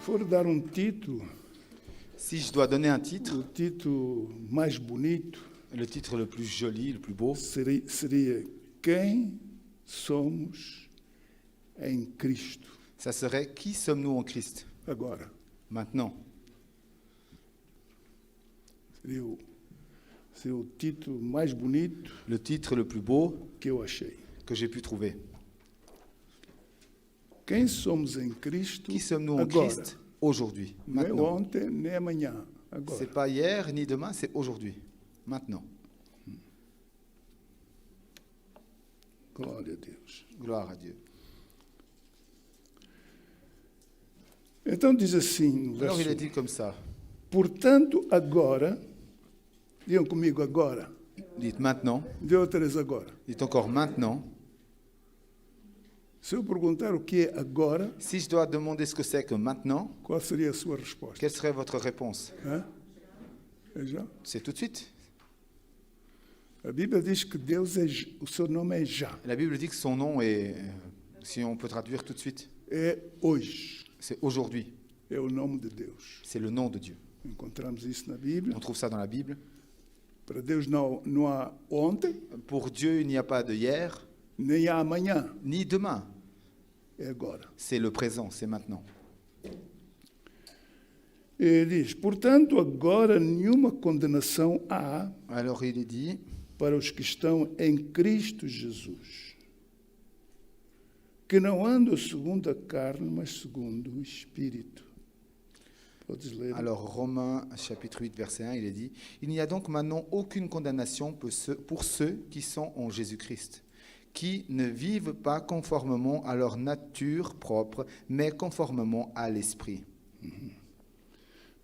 for dar um título, Si je dois donner un titre, o título mais bonito le titre le plus joli, le plus beau, seria Quem somos em Cristo. ça serait « Qui sommes-nous en Christ ?» Agora, Maintenant. seria o título mais bonito Le titre le plus beau que eu achei. que j'ai pu trouver. Quem somos em Cristo Qui sommes-nous en agora? Christ aujourd'hui, Não é maintenant. ontem, nem amanhã. Agora. C'est pas hier ni demain, c'est aujourd'hui, maintenant. Glória a Deus. Gloire à Dieu. Então diz assim, no Alors il verso est dit comme ça. portanto, agora, digam comigo agora, Dites maintenant, de outras agora. dites encore maintenant. Se eu perguntar o que é agora, Si je dois demander ce que c'est que maintenant, qual seria a sua resposta? quelle serait votre réponse? Hã? É já? C'est tout de suite. A Bíblia diz que Deus é, o seu nome é já, La Bible dit que son nom est, si on peut traduire tout de suite, é hoje, c'est aujourd'hui. é o nome de Deus. C'est le nom de Dieu. Encontramos isso na Bíblia. On trouve ça dans la Bible. Para Deus não há ontem, Pour Dieu, il n'y a pas de hier, nem há amanhã, ni demain. é agora. C'est le présent, c'est maintenant. E diz, portanto, agora nenhuma condenação há Alors il est dit, para os que estão em Cristo Jesus, que não andam segundo a carne, mas segundo o Espírito. Podes ler? alors Romains chapitre 8 verset 1, il est dit, il n'y a donc maintenant aucune condamnation pour ceux qui sont en Jésus-Christ, qui ne vivent pas conformément à leur nature propre, mais conformément à l'esprit.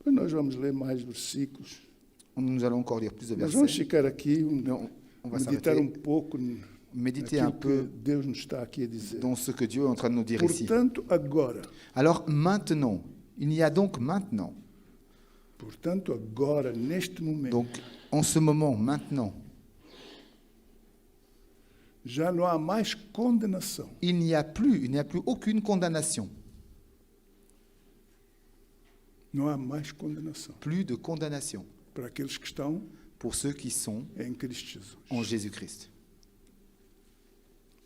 Depois nós vamos ler mais versículos. Nous allons encore lire plus de Nós vamos versets, ficar aqui, mais on va meditar s'arrêter, pouco méditer naquilo un peu que Deus nos está aqui a dizer. dans ce que Dieu est en train de nous dire ici. Portanto, agora. Alors maintenant, il y a donc maintenant, Portanto, agora, neste momento, donc en ce moment, maintenant, já não há mais condenação il n'y a plus aucune condamnation, não há mais condenação plus de condamnation para aqueles que estão pour ceux qui sont em Cristo Jesus. en Jésus-Christ.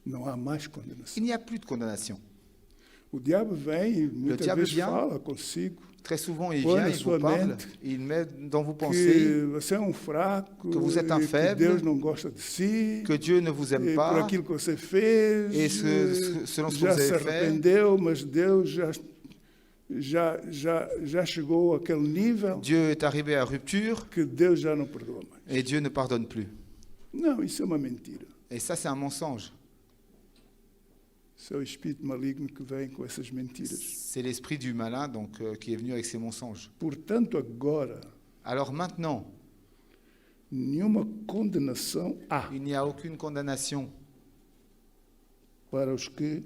Não há mais condenação. Il n'y a plus de condamnation. O diabo vem e muitas diabo vezes vient. fala consigo Très souvent, il Põe vient, na il sua vous parle, mente il met dans vos que pensées você é fraco, que vous êtes un e que faible, Deus não gosta de si, que Dieu ne vous aime e por pas, aquilo que você fez, et selon ce que já vous se avez fait. arrependeu, mas Deus já chegou àquele nível Dieu est arrivé à rupture que Deus já não perdoa mais. et Dieu ne pardonne plus. Não, isso é uma mentira. Et ça, c'est un mensonge. Isso é o espírito maligno que vem com essas mentiras. C'est l'esprit du malin donc, qui est venu avec ces mensonges. Portanto, agora, Alors maintenant, nenhuma condenação há il n'y a aucune condamnation para os que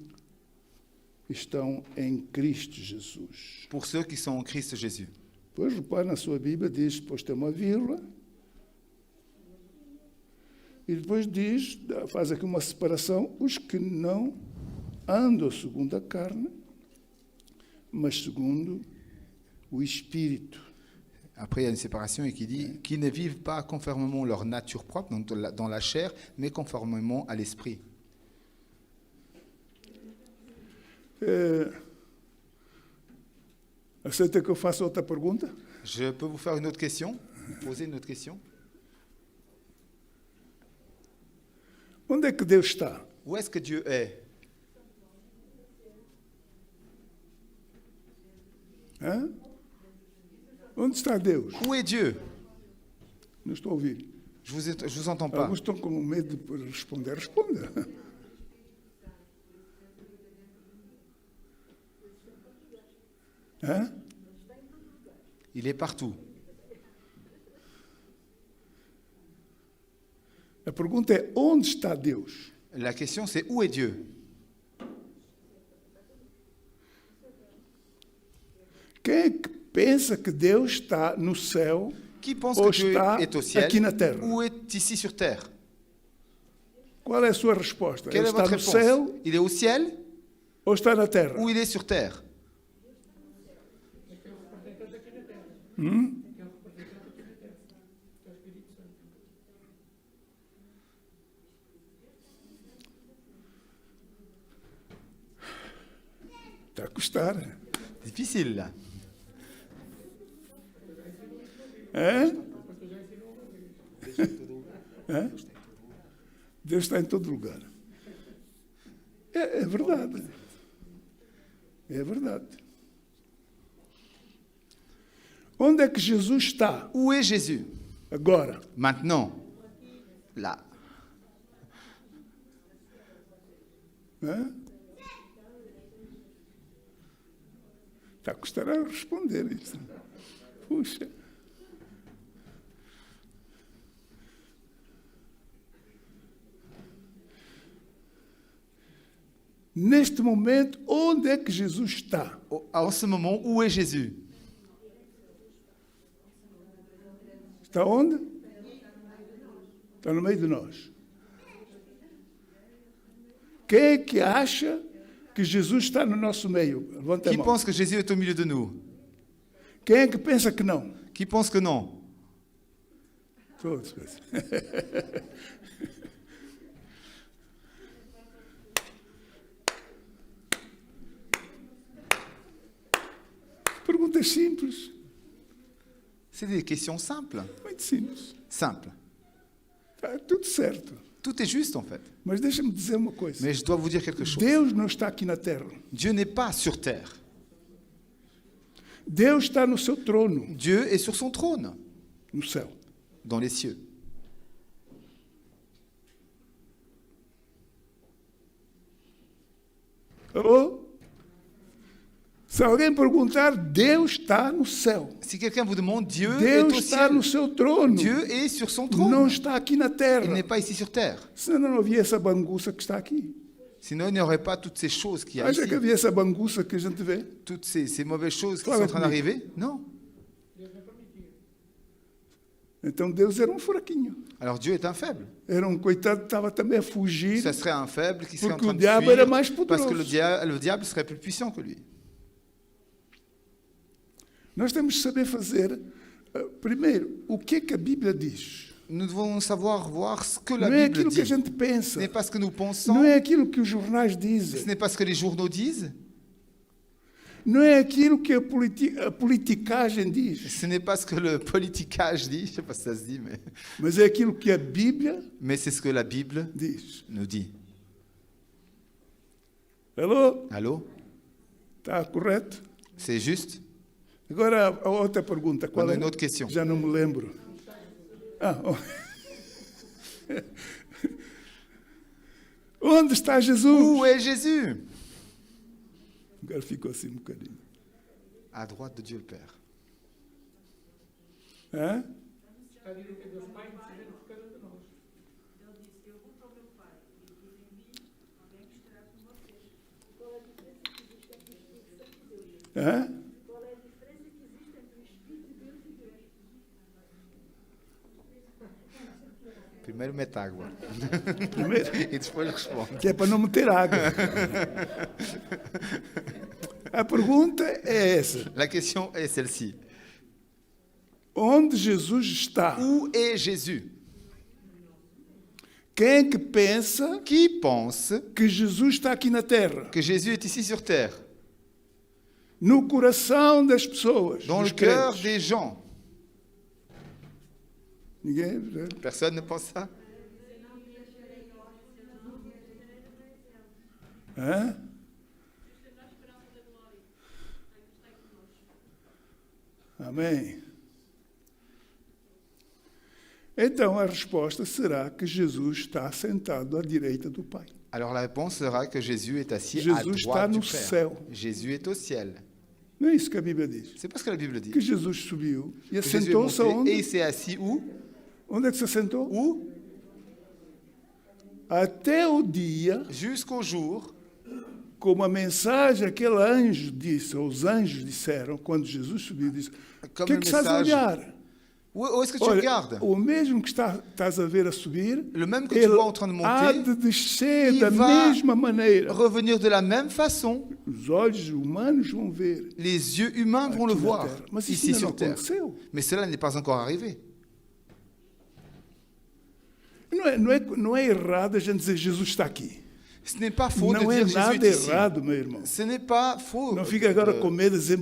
estão em Cristo Jesus. pour ceux qui sont en Christ Jésus. Pois o Pai na sua Bíblia diz, depois tem uma vírgula, e depois diz, faz aqui uma separação, os que não andam segundo a carne, mas segundo o Espírito. Après, il y a une séparation et qui dit « qui ne vivent pas conformément à leur nature propre, donc dans la chair, mais conformément à l'esprit ». Aceita que eu faça outra pergunta? Je peux vous faire une autre question? Vous poser une autre question? Onde é que Deus está? Où est-ce que Dieu est? Hã? Onde está Deus? Où est Dieu? Não estou a ouvir. Je vous entends pas. Alguns estão com medo de responder. Responda. Hã? Il est partout. A pergunta é, onde está Deus? La question, c'est où est Dieu? Quem é que pensa que Deus está no céu Qui pense ou que Dieu está est au ciel aqui na terra? ou est ici sur terre? Qual é a sua resposta? Quelle Ele est está votre no réponse? céu Il est au ciel ou está na terra? ou il est sur terre? Está a custar. Difficile là. Hã? Hã? Deus está em todo lugar. É verdade. É verdade. Onde é que Jesus está Où est Jésus? agora? Maintenant. Là. Hã? Está a custar a responder isso. Puxa. Neste momento, onde é que Jesus está? En ce moment, où est Jésus? Está onde? Está no meio de nós. Quem é que acha que Jesus está no nosso meio? Levanta a Qui mão. pense que Jésus est au milieu de nous? Quem é que pensa que não? Qui pense que non? Todos. Perguntas simples. C'est des questions simples. Muito simples. Simples. Está tudo certo. Tout est juste en fait. Mas deixa-me dizer uma coisa. Mais je dois vous dire quelque chose. Deus não está aqui na terra. Dieu n'est pas sur terre. Deus está no seu trono, Dieu est sur son trône, no céu. dans les cieux. Alô? Se alguém perguntar, Deus está no céu. Si quelqu'un vous demande, Dieu est Deus au está ciel. no seu trono. Dieu est sur son trône. Não está aqui na Il terra. n'est pas ici sur terre. Senão não havia essa banguça que está aqui. Sinon, il n'y aurait pas toutes ces choses qu'il y a Acha ici. que havia essa banguça que a gente vê? Toutes ces mauvaises choses qui Fala sont en train comigo. d'arriver. Non. Então Deus era fraquinho. Alors Dieu est un faible. Era coitado que estava também a fugir. Ça serait un faible qui serait en Porque train o de diabo era fuir mais parce que poderoso. le diable serait plus puissant que lui. Nós temos de saber fazer, primeiro, o que é que a Bíblia diz. Nous devons savoir voir ce que la Não é Bible aquilo que a dit. gente Ce pensa. n'est pas ce que nous pensons, Não é aquilo que os jornais ce dizem. n'est pas ce que les journaux disent, Não é aquilo que a politicagem diz. ce n'est pas ce que le politicage dit, je ne sais pas si ça se dit, Mas é aquilo que a Bíblia mais c'est ce que la Bible diz. nous dit. Alô? Allô? Está correto? C'est juste? Agora a outra pergunta. Qual Quando é? une autre question. Já não me lembro. Onde está Jesus? Où est Jésus? Agora ficou assim um bocadinho. À droite de Dieu le Père. Hã? Hã? Primeiro mete água. Primeiro, E depois responde. que é para não meter água. A pergunta é essa. La question est celle-ci. Onde Jesus está? Où est Jésus? Quem é que pensa Qui pense que Jesus está aqui na terra? que Jésus est ici sur terre, No coração das pessoas. dans dos le cœur crentes. des gens? Ninguém? Personne ne pense ça? Hã? Amém. Então a resposta será que Jesus está sentado à direita do Pai. Alors la réponse sera que Jésus est assis à Jésus está droite du no Père. céu. Jésus est au ciel. Não é isso que a Bíblia diz? C'est pas ce que la Bible dit. Que Jesus subiu e Que Jésus est assentou-se monté et il aonde? s'est assis où? Onde é que se assentou? Où? Até o dia, Jusqu'au jour, como a mensagem aquele anjo disse, ou os anjos disseram, quando Jesus subiu, disse: O comme que é le que estás a message olhar? Où est-ce que tu Olha, regardes? o mesmo que estás a ver a subir, Le même que tu ele vois en train de há monter, de descer il da va mesma maneira. revenir de la même façon. Os olhos humanos vão ver Les yeux humains vont le aqui na voir terra. Mas isso ici ainda não sur terre. aconteceu. Mais cela n'est pas encore arrivé. Não é errado a gente dizer Jesus está aqui. Ce n'est pas faux Não de é dire Jésus nada est ici. errado, meu irmão. Ce n'est pas faux. Não fica agora com medo de dizer,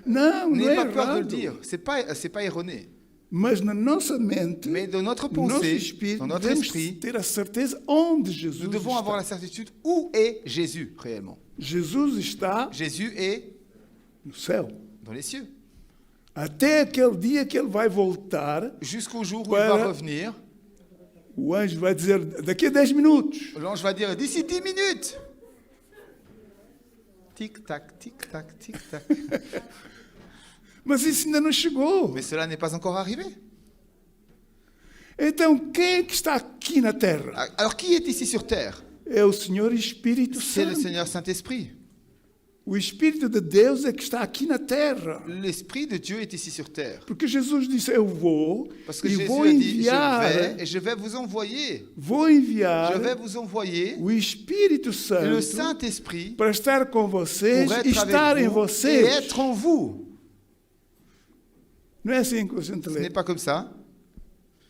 não N'ayez é pas peur de le errado. dire. C'est pas erroné. Mas na nossa mente, Mais dans notre no nosso pensée, espírito, dans notre devemos esprit, ter a certeza onde Jesus nous devons avoir la está. certitude où est Jésus réellement. Jesus está Jésus est no céu. dans les cieux. Até aquele dia que ele vai voltar, Jusqu'au jour où Voilà. il va revenir, o anjo vai dizer, daqui a 10 minutos. l'ange va dire d'ici 10 minutes. Tic-tac, tic-tac, tic-tac. Mas isso ainda não chegou. Mais cela n'est pas encore arrivé. Então, quem é que está aqui na terra? Alors qui est ici sur terre? É o Senhor Espírito C'est le Santo. Seigneur Saint-Esprit. O Espírito de Deus é que está aqui na terra. L'Esprit de Dieu est ici sur terre. Porque Jesus disse, eu vou Parce que e Jésus vou a dit, enviar, je vais et je vais vous envoyer. vou enviar Je vais vous envoyer o Espírito le Santo Saint-Esprit para estar com vocês pour e être estar em avec vous et vocês. être en vous. Não é assim que a gente Ce lê? n'est pas comme ça.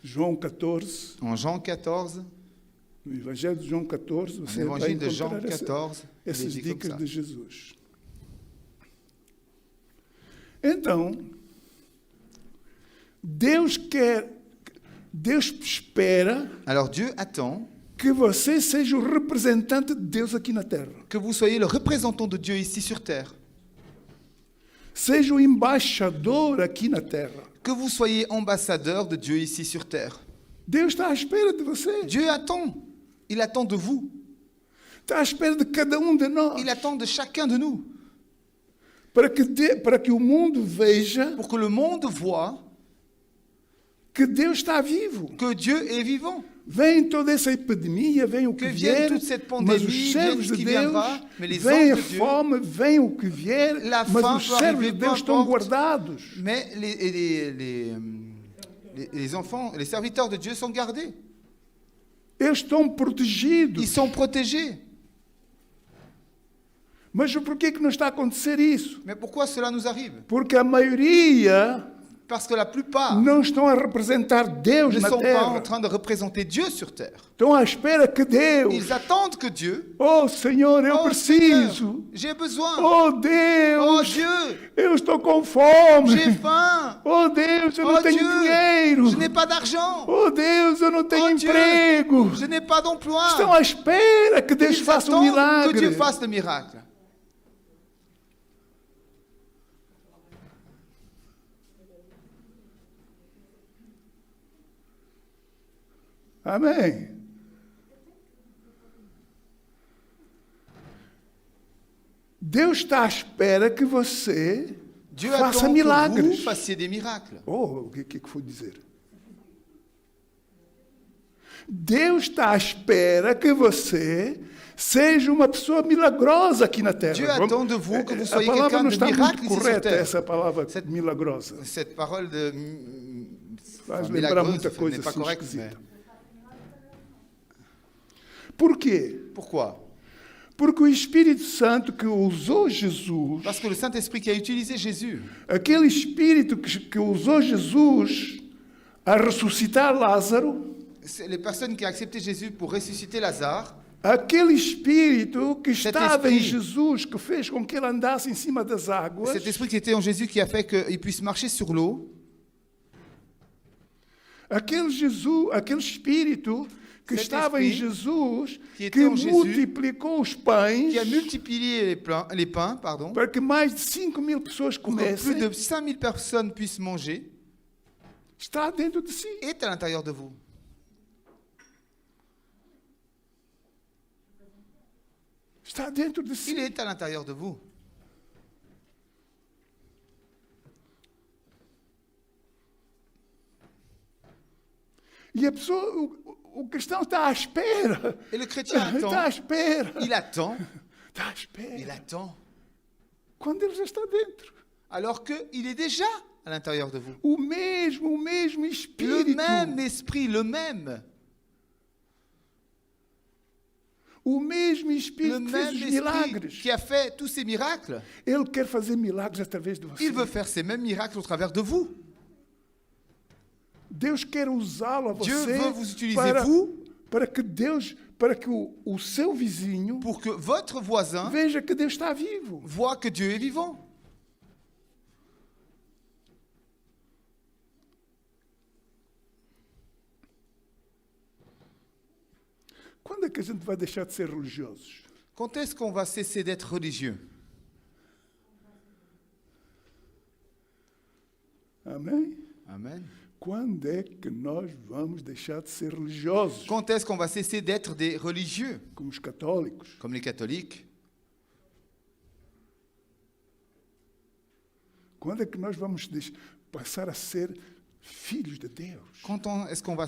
João 14, En Jean 14, no Evangelho de João 14, dans você vai l'évangile de Jean encontrar 14, il est essas dit comme dicas ça. de Jesus. Então, Deus espera Alors Dieu attend que você seja o representante de Deus aqui na terra. que vous soyez le représentant de Dieu ici sur terre. Seja o embaixador aqui na terra. Que vous soyez ambassadeur de Dieu ici sur terre. Deus está à espera de você. Dieu attend. Il attend de vous. Está à espera de cada um de nós. Il attend de chacun de nous. Para que o mundo veja Pour que le monde voit que Deus está vivo. que Dieu est vivant. Vem toda essa epidemia, vem o que Que vienne vier, toute cette mas pandémie, os servos vienne ce de qui Deus, viendra, mais les vem a anges de Dieu, fome, vem o que vier, la mas faim os peut servos de arriver, peu Deus estão importe. guardados. Mais les enfants, les serviteurs de Dieu sont gardés. Eles estão protegidos. Ils sont protégés. Mas por que não está a acontecer isso? Mais pourquoi cela nous arrive? Porque a maioria Parce que la plupart não estão a representar Deus ne na sont pas en terra. train de représenter Dieu sur terre. Estão à espera que Deus, Ils attendent que Dieu, oh Senhor, eu oh preciso. Seigneur, j'ai besoin, Oh oh Deus, Dieu, eu estou com fome. j'ai faim, Oh Deus, eu oh não tenho Dieu, dinheiro. je n'ai pas d'argent, Oh Deus, eu não tenho oh Dieu, emprego. je n'ai pas d'emploi. Estão à espera que Deus Ils faça um attendent que Dieu milagre. fasse le miracle. Amém. Deus está à espera que você Dieu faça attend que vous milagres. fassiez des miracles. Oh, o que foi dizer? Deus está à espera que você seja uma pessoa milagrosa aqui na terra. Dieu attend de vous que vous A soyez palavra quelqu'un não de está miracle muito ici sur correta, terre. essa palavra Cette- milagrosa. Cette parole de Faz enfin, lembrar milagrosa muita coisa n'est pas assim correcte. esquisita. Mais Por quê? pourquoi? Porque o Espírito Santo que usou Jesus, Parce que le Saint-Esprit qui a utilisé Jésus, aquele Espírito que usou Jesus a ressuscitar Lázaro, c'est les personnes qui ont accepté Jésus pour ressusciter Lazare, aquele Espírito que Cet estava em esprit- Jesus, que fez com que ele andasse em cima das águas, cet esprit qui était en Jésus qui a fait qu'il puisse marcher sur l'eau, aquele Espírito que Cet estava em esprit Jesus, qui était que en Jésus, multiplicou os pães qui a multiplié les pains, para que mais de 5.000 pessoas pour que plus comessem, de 5000 personnes puissent manger, está dentro de si. est à l'intérieur de vous. Está dentro de Il si. est à l'intérieur de vous. E a pessoa, o cristão está à espera. Et le chrétien Está à attend, espera. il attend, Está à il espera. attend, Quando ele já está dentro. alors qu'il est déjà à l'intérieur de vous. O Le Espírito. même esprit, le même. O mesmo Le Espírito que fez même os esprit milagres. qui a fait tous ces miracles. Ele quer fazer milagres através de você. Il veut faire ces mêmes miracles au travers de vous. Deus quer usá-lo a Dieu você veut vous utiliser, para que o seu vizinho pour que votre voisin veja que Deus está vivo. voit que Dieu est vivant. Quando é que a gente vai deixar de ser religiosos? Quand est-ce qu'on va cesser d'être religieux? Amém? Amen. Quando é que nós vamos deixar de ser religiosos? Quand est-ce qu'on va cesser d'être des religieux, Como os católicos. comme les catholiques? Quando é que nós vamos passar a ser filhos de Deus? Quand est-ce qu'on va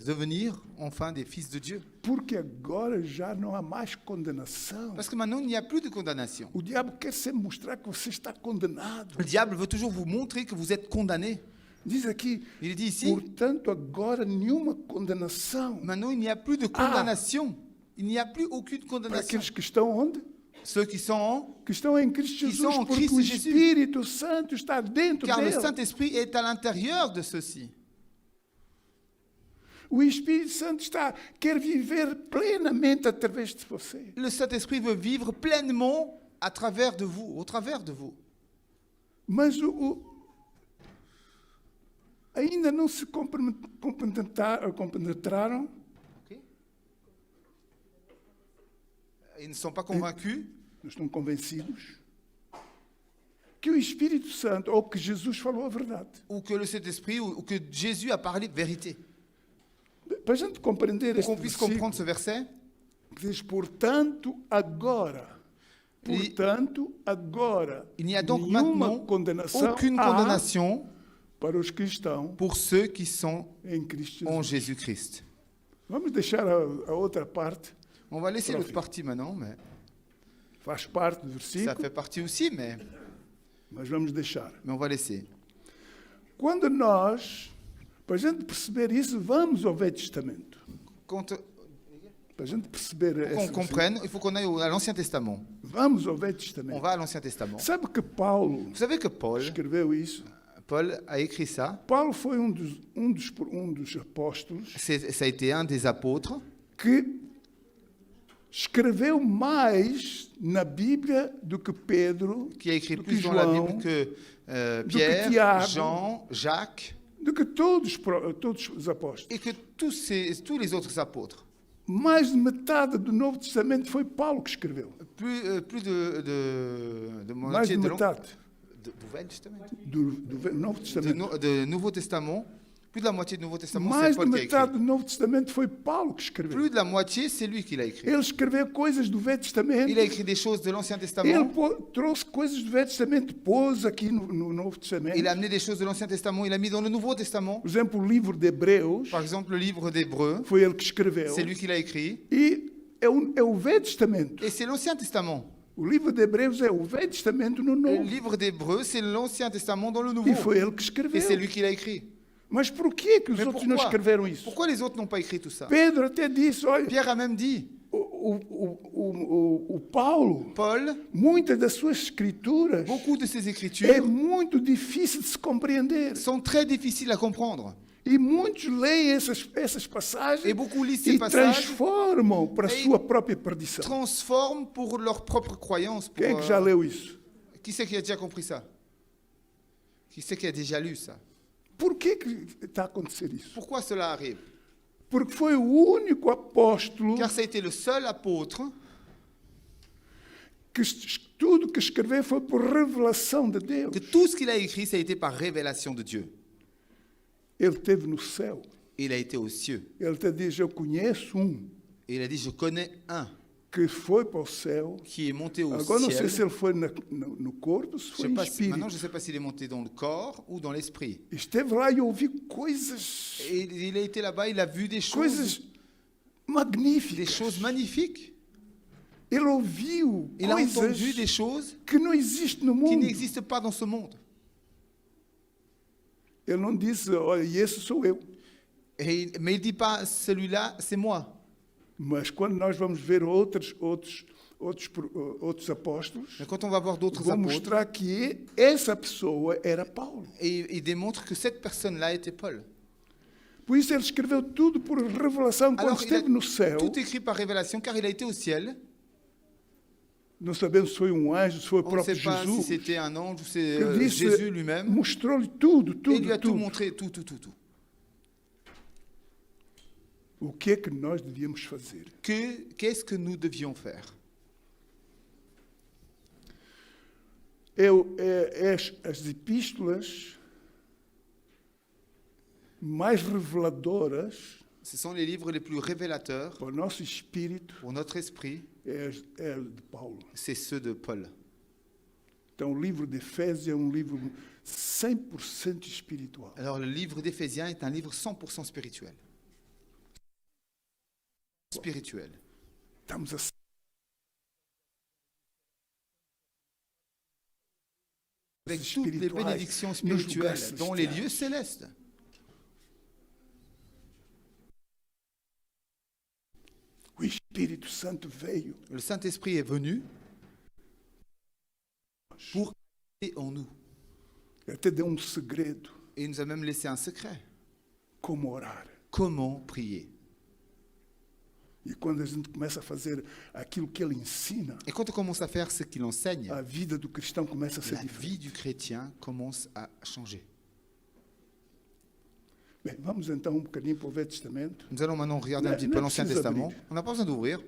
devenir enfin des fils de Dieu? Porque agora já não há mais condenação. Parce que maintenant, il n'y a plus de condamnation. O diabo quer sempre mostrar que você está condenado. Le diable veut toujours vous montrer que vous êtes condamné. Diz aqui, Il dit ici, portanto, agora nenhuma condenação maintenant, il n'y a plus de condamnation. Il n'y a plus aucune para condamnation. aqueles que estão onde? Ceux qui sont en... Que estão em Cristo Que Jesus, são em porque Cristo o Jesus. Espírito Santo está dentro Car le dele. Saint-Esprit est à l'intérieur de ceux-ci. O Espírito Santo quer viver plenamente através de você. Le Saint-Esprit veut vivre pleinement à travers de vous, au travers de vous. Mas ainda não se compenetraram Ils ne sont pas convaincus não estão convencidos que o Espírito Santo, ou que Jesus falou a verdade. ou que le Saint-Esprit ou que Jésus a parlé de vérité. Para a gente compreender Pour este qu'on puisse versículo, comprendre ce verset, que diz, portanto, agora, il n'y a donc nenhuma maintenant condenação aucune há condamnation para os que estão pour ceux qui sont em Cristo en Jesus. Jésus-Christ. Vamos deixar a outra parte, On va laisser Profit. l'autre partie maintenant, mais faz parte do ça versículo, fait partie aussi, mais mas vamos deixar. on va laisser. Quando nós, para a gente perceber isso, vamos ao Velho Testamento. Quand Para a gente perceber on essa comprenne, il faut qu'on aille à l'Ancien Testament. vamos ao Velho On Testamento. va à l'Ancien Testament. Sabe que Paulo Vous savez que Paul escreveu isso? a écrit ça. Paulo foi um dos apóstolos Ça a été un des apôtres que escreveu mais na Bíblia do que Pedro, qui a écrit do que plus dans la João, Bible que que Pierre, Tiago. Jean, Jacques do que todos os apóstolos. et que tous les autres apôtres. Mais de metade do Novo Testamento foi Paulo que escreveu. Plus de Mais de moitié metade do Velho Testamento. do Novo Testamento. De Nouveau Testament, plus de la moitié du Nouveau Testament, c'est Mais de Paul qui a metade écrit. do Novo Testamento foi Paulo que escreveu. Plus de la moitié, c'est lui qui l'a écrit. Ele escreveu coisas do Velho Testamento. Il a écrit des choses de l'Ancien Ele Testament. trouxe coisas do Velho Testamento, pôs aqui no Novo Testamento. Il a amené des choses de l'Ancien Testament. Il a mis dans le Nouveau Testament. Por exemplo, o livro de Hebreus Par exemple, le livre d'Hébreux, foi ele que escreveu. c'est lui qui l'a écrit. E é o Velho Testamento. Et c'est l'Ancien Testament. O livro de Hebreus é o Velho Testamento no Le Novo. livre d'Hébreux, c'est l'Ancien Testament dans le Nouveau. E foi ele que Et escreveu. c'est lui qui l'a écrit. Mas por que os Mais outros não pourquoi escreveram isso? Pourquoi les autres n'ont pas écrit tout ça? Pedro até disse, olha, Pierre a même dit, o Paulo, Paul, muitas das suas escrituras beaucoup de ses é écritures muito difícil de se compreender. sont très difficiles à comprendre. E muitos leem essas passagens Et beaucoup lisent ces e passages, transformam para a e sua própria perdição. transforment pour leur propre croyance. Pour, Quem é que já leu isso? Qui c'est qui a déjà compris ça? Qui c'est qui a déjà lu ça? Por que está a acontecer isso? Pourquoi cela arrive? Porque foi o único apóstolo Car ça a été le seul apôtre que tudo que escreveu foi por revelação de Deus. que tout ce qu'il a écrit, ça a été par révélation de Dieu. Ele esteve no céu. Il a été aux cieux. Ele te diz, eu conheço Et il a dit, je connais un que foi para o céu. qui est monté au Agora não sei ciel. se ele foi no corpo, se Je foi sais em pas si- maintenant, espírito. je ne sais pas s'il est monté dans le corps ou dans l'esprit. Esteve lá e ouviu coisas, Et il a été là-bas, il a vu des coisas choses magníficas. magnifiques. Ele ouviu Il a coisas entendu des choses que não existem no qui mundo. n'existent pas dans ce monde. Ele não disse, olha, esse sou eu. Mais il ne dit pas, celui-là, c'est moi. Mas quando nós vamos ver outros apóstolos, Mais quand on va voir d'autres vão apôtres, mostrar que essa pessoa era Paulo. et il démontre que cette personne-là était Paul. Por isso ele escreveu tudo por revelação. Quando Alors, il a esteve no céu, tout écrit par révélation, car il a été au ciel. não sabemos se foi um anjo, se foi o On ne próprio sait pas si Jesus, c'était un ange ou c'est que disse, Jésus lui-même. mostrou-lhe tudo, Et il lui a tudo, tout tudo. montré, tout. O que é que nós devíamos fazer? Qu'est-ce que nous devions faire? As epístolas mais reveladoras Ce sont les livres les plus révélateurs para o nosso espírito pour notre esprit, é de Paulo. c'est ceux de Paul. Então, o livro de Efésios é um livro 100% espiritual. Alors le livre d'Éphésiens est un livre 100% spirituel. Estamos a Avec toutes les bénédictions spirituelles dans les lieux célestes. O Espírito Santo veio Le Saint-Esprit est venu pour habiter en nous. Ele te deu segredo, Et il nous a même laissé un secret. como orar. Comment prier? E quando a gente começa a fazer aquilo que ele ensina, Et quand on commence à faire ce qu'il enseigne, a vida do cristão começa a ser la vie diferente. du chrétien commence à changer. Bem, vamos então um bocadinho para o Velho Testamento. Nous allons maintenant regarder un Ne- petit ne peu l'Ancien precisa Testament. abrir. On n'a pas besoin d'ouvrir.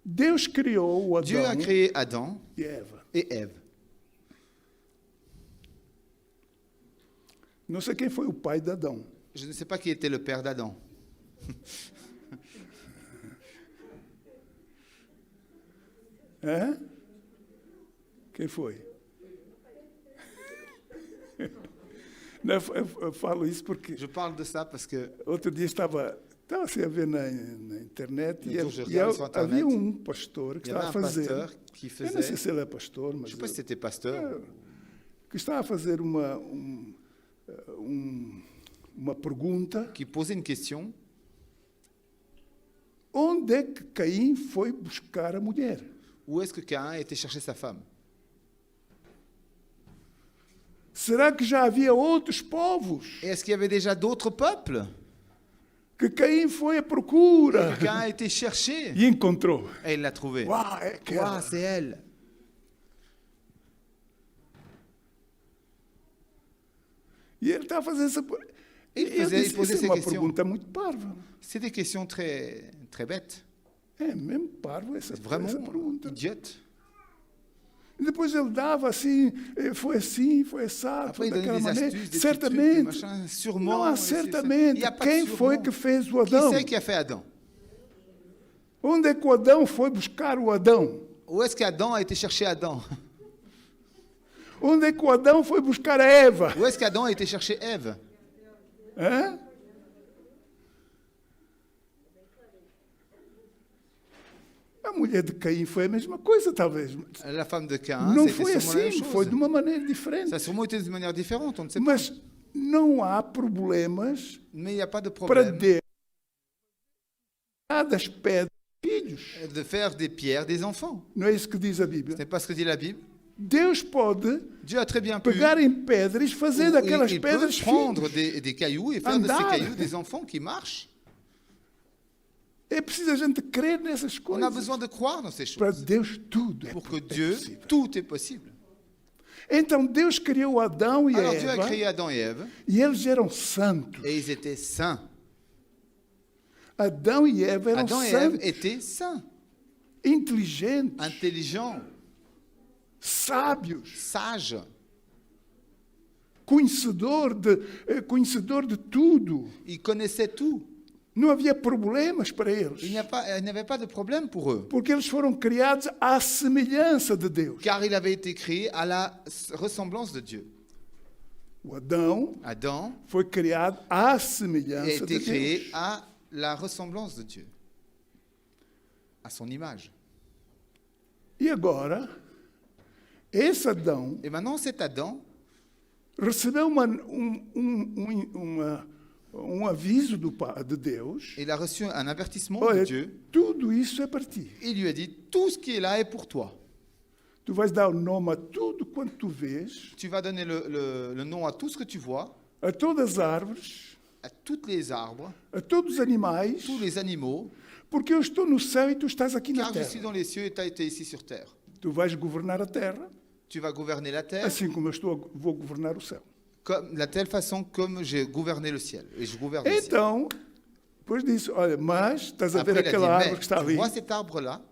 Deus criou o Dieu a Adão créé Adam e Eva. et Ève. Não sei quem foi o pai de Adão. Je ne sais pas qui était le père d'Adam. Hã? Quem foi? Não, eu falo isso porque Je parle de ça parce que outro dia estava assim a ver na internet e, Então, je e regarde sur Internet. havia um pastor que il y avait estava a un fazer. pasteur qui Eu não sei faisait, se ele é pastor, je ne mas sais pas si c'était pasteur, que estava a fazer uma pergunta: qui posait une question. onde é que Caim foi buscar a mulher? Où est-ce que Caïn a été chercher sa femme? Será que já havia outros povos Et est-ce qu'il y avait déjà d'autres peuples que Caim foi à procura que Caïn a été chercher? e encontrou? Et il l'a trouvé. Uau, é aquela. Ouah, c'est elle. E ele está a fazer essa. Ele E eu fazia- ele disse, posait isso é ces uma questions. pergunta muito parva. C'est des questions très, très bêtes. É mesmo parvo essa Vraiment pergunta. idiotes. E depois ele dava assim, foi assado, Après, il foi donnait daquela des maneira. astuces, des petits trucs, des Certamente, machins. Sûrement. não há et c'est ça. certamente. Il y a pas de Quem foi sûrement. que fez o Qui Adão? c'est qui a fait Adam? Onde é que o Adão foi buscar o Adão? Où est-ce qu'Adam a été chercher Adam? Onde é que o Adão foi buscar a Eva? Où est-ce qu'Adam a été chercher Ève? Hã? A mulher de Caim foi a mesma coisa, talvez. La femme de Caïn, Não c'était foi sûrement la même assim, foi chose. de uma maneira diferente. Ça a sûrement été d'une manière différente, on ne sait pas. Mas não há problemas Mais il n'y a pas de para problème Deus das pedras filhos. de faire des pierres des enfants. Não é isso que diz a Bíblia? Ce n'est pas ce que dit la Bible. Deus pode Dieu a très bien pu. pegar em pedras e fazer ou daquelas il peut pedras prendre filhos. des cailloux et faire de ces Andar. cailloux des enfants qui marchent. É preciso a gente crer nessas On a coisas. besoin de croire dans ces Para choses. Deus tudo é Pour que é Dieu, possível. tout est possible. Então Deus criou Adão e Alors Dieu a Eva créé Adam et Ève e eles eram santos. et ils étaient saints. Adão e Eva eram Adam et Ève santos, étaient saints, inteligentes, intelligents, sábios, sages. conhecedor de tudo. Ils connaissaient tout. Não havia problemas para eles, Il n'y avait pas de problème pour eux. porque eles foram criados à semelhança de Deus. Car il avait été créé à la ressemblance de Dieu. O Adão Adam foi criado à a semelhança de été créé Deus. à la ressemblance de Dieu, à son image. E agora, esse Adão Et maintenant, cet Adam recebeu um aviso de Deus. Il a reçu un avertissement de Olha, Dieu. tudo isso é para ti. Il lui a dit, tout ce qui est là est pour toi. Tu vais dar o nome a tudo quanto tu vês, Tu vas donner le nom à tout ce que tu vois, a todas as árvores, à tous les arbres, a todos os animais, tous les animaux, porque eu estou no céu e tu estás aqui na car je suis terra. dans les cieux et tu as été ici sur terre. Tu vais governar a terra, Tu vas gouverner la terre assim como vou governar o céu. comme, de la telle façon comme j'ai gouverné le ciel. Et je gouverne le ciel. Então, depois disse, olha, mas estás a ver Après, il a aquela dit, árvore mais que está tu ali? vois cet arbre-là,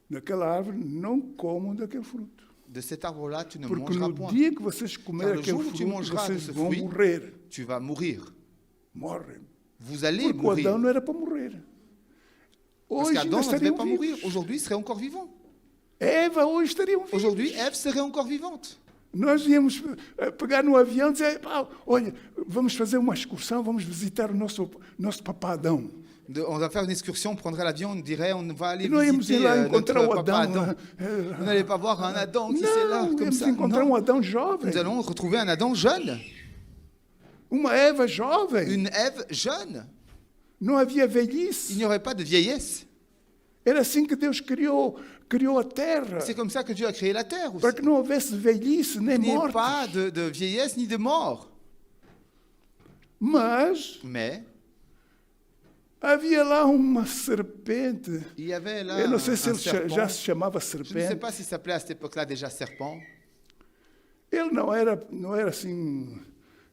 Naquela árvore não comam daquele fruto. de cet arbre-là, tu ne Porque mangeras no point. dia que vocês Car comerem le aquele jour où tu fruto, mangeras de vocês ce vão fruit, morrer. Tu vas mourir. Morrem. Vous allez Porque o Adão mourir. não era para morrer. Parce Hoje qu'Adam ainda ne devait estariam pas mourir. vivos. Aujourd'hui, il serait encore vivant. Eva hoje estariam vivos. Aujourd'hui, Ève serait encore vivante. Nós íamos pegar no avião e dizer, olha, vamos fazer uma excursão, vamos visitar o nosso papá Adão. On va faire une excursion, on prendrait l'avion, on dirait on va aller E nós íamos ir visiter lá notre encontrar o papa Adão. Adam. Vous n'allez pas voir un Adam qui c'est là Não, comme íamos ça. encontrar Non. um Adão jovem, Nous allons retrouver un Adam jeune, uma Eva jovem. une Ève jeune. Não havia Il velhice. n'y aurait pas de vieillesse. Era assim que Deus criou a terra, C'est comme ça que Dieu a créé la terre aussi. para que não houvesse velhice nem Il n'y ait morte. pas de vieillesse ni de mort. Mas Mais havia lá uma serpente. il y avait là Eu não un sei se ele serpent. já se chamava Je ne sais serpente. pas s'il s'appelait à cette époque-là déjà serpent. Ele não era assim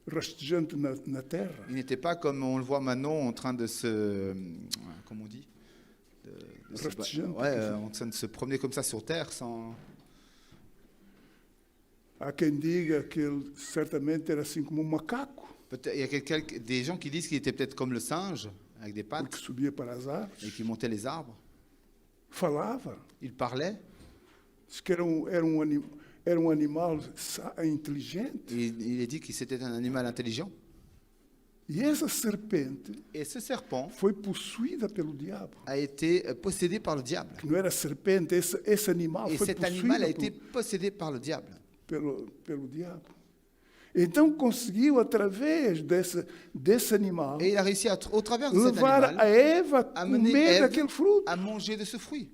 rastejante na terra. Il n'était pas comme on le voit maintenant en train de se... Comment on dit Rastejante. en train de se promener comme ça sur terre sans... Há quem diga que ele certamente era assim como um macaco, Il y a des gens qui disent qu'il était peut-être comme le singe, avec des pattes, porque subia para as et árvores, qui montait les arbres. falava. Il parlait, Diz que era um animal inteligente. il est dit que c'était un animal intelligent. E essa serpente Et ce serpent foi possuída pelo diabo. a été possédé par le diable. Não era serpente, esse animal Et foi cet animal a possuído été possédé par le diable. pelo diabo. Então conseguiu, através desse animal, Et il a réussi, au travers de cet levar animal, a Eva a amener comer Ève daquele fruto. à manger de ce fruit.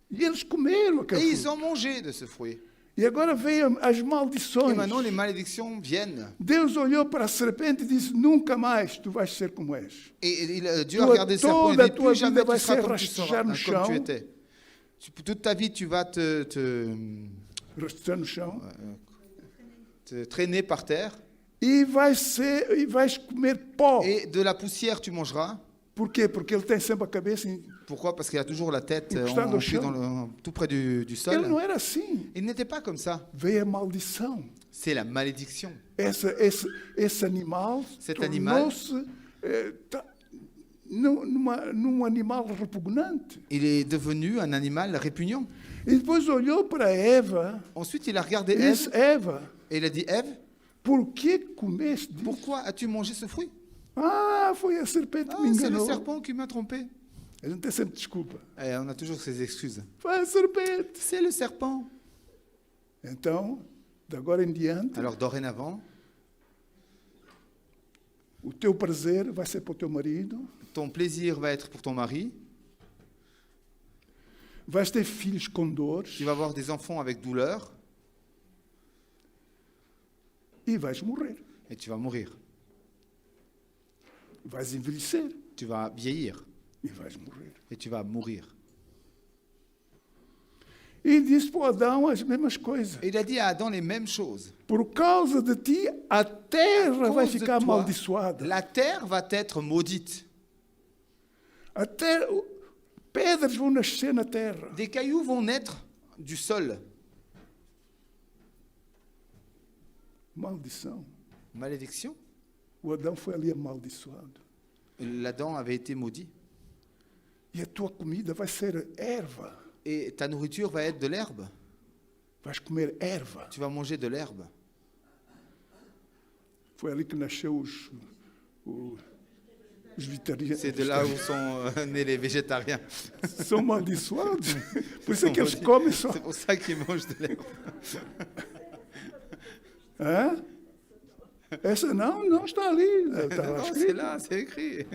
E eles comeram Et aquele ils fruto. ont mangé de ce fruit. E agora veio as Et maldições. maintenant, les malédictions viennent. Deus olhou para a serpente e disse, nunca mais tu vais ser como és. Et Dieu a Toi, regardé le serpent et toda dit, a tua plus jamais vida vai tu seras ser comme tu seras, rastejar no comme tu chão. étais. Toute ta vie, tu vas Rastejar no chão. te traîner par terre. E vais comer pó. Et de la poussière, tu mangeras. Por quê? Porque ele tem sempre a cabeça... Pourquoi? Parce qu'il a toujours la tête Encostado ao ancrée chão. tout près du sol. Ele não era assim. Il n'était pas comme ça. Veio a maldição. C'est la malédiction. Esse animal Cet animal- tornou-se num animal repugnante. Il est devenu un animal répugnant. E depois olhou para Eva Ensuite, il a regardé e disse, Ève Eva, et il a dit, Ève, por que comeste disso? pourquoi as-tu mangé ce fruit? Ah, foi a serpente que me C'est le enganou. serpent qui m'a trompé. A gente tem sempre desculpa. Et on a toujours ces excuses. Foi a serpente. C'est le serpent. Então, de agora em diante, Alors dorénavant, o teu prazer vai ser para o teu marido, ton plaisir va être pour ton mari. vais ter filhos com dores Tu vas avoir des enfants avec douleur e vais morrer. et tu vas mourir. Vais envelhecer Tu vas vieillir e vais morrer. et tu vas mourir. E disse para o Adão as mesmas coisas. Et il a dit à Adam les mêmes choses. Por causa de ti, a terra vai Cause de ficar toi, amaldiçoada. la terre va être maudite. A terra, pedras vão nascer na terra. Des cailloux vont naître du sol. Maldição. Malédiction. O Adão foi ali amaldiçoado. L'Adam avait été maudit. E a tua comida vai ser erva. Et ta nourriture va être de l'herbe. Vais comer erva. Tu vas manger de l'herbe. Foi ali que nasceu os vegetarianos. C'est de là où sont nés les végétariens. São amaldiçoados. Por isso é São que eles malditos. comem só. C'est pour ça qu'ils mangent de l'herbe. Hã? Essa não está ali. Está lá Non, c'est escrito. là, c'est écrit.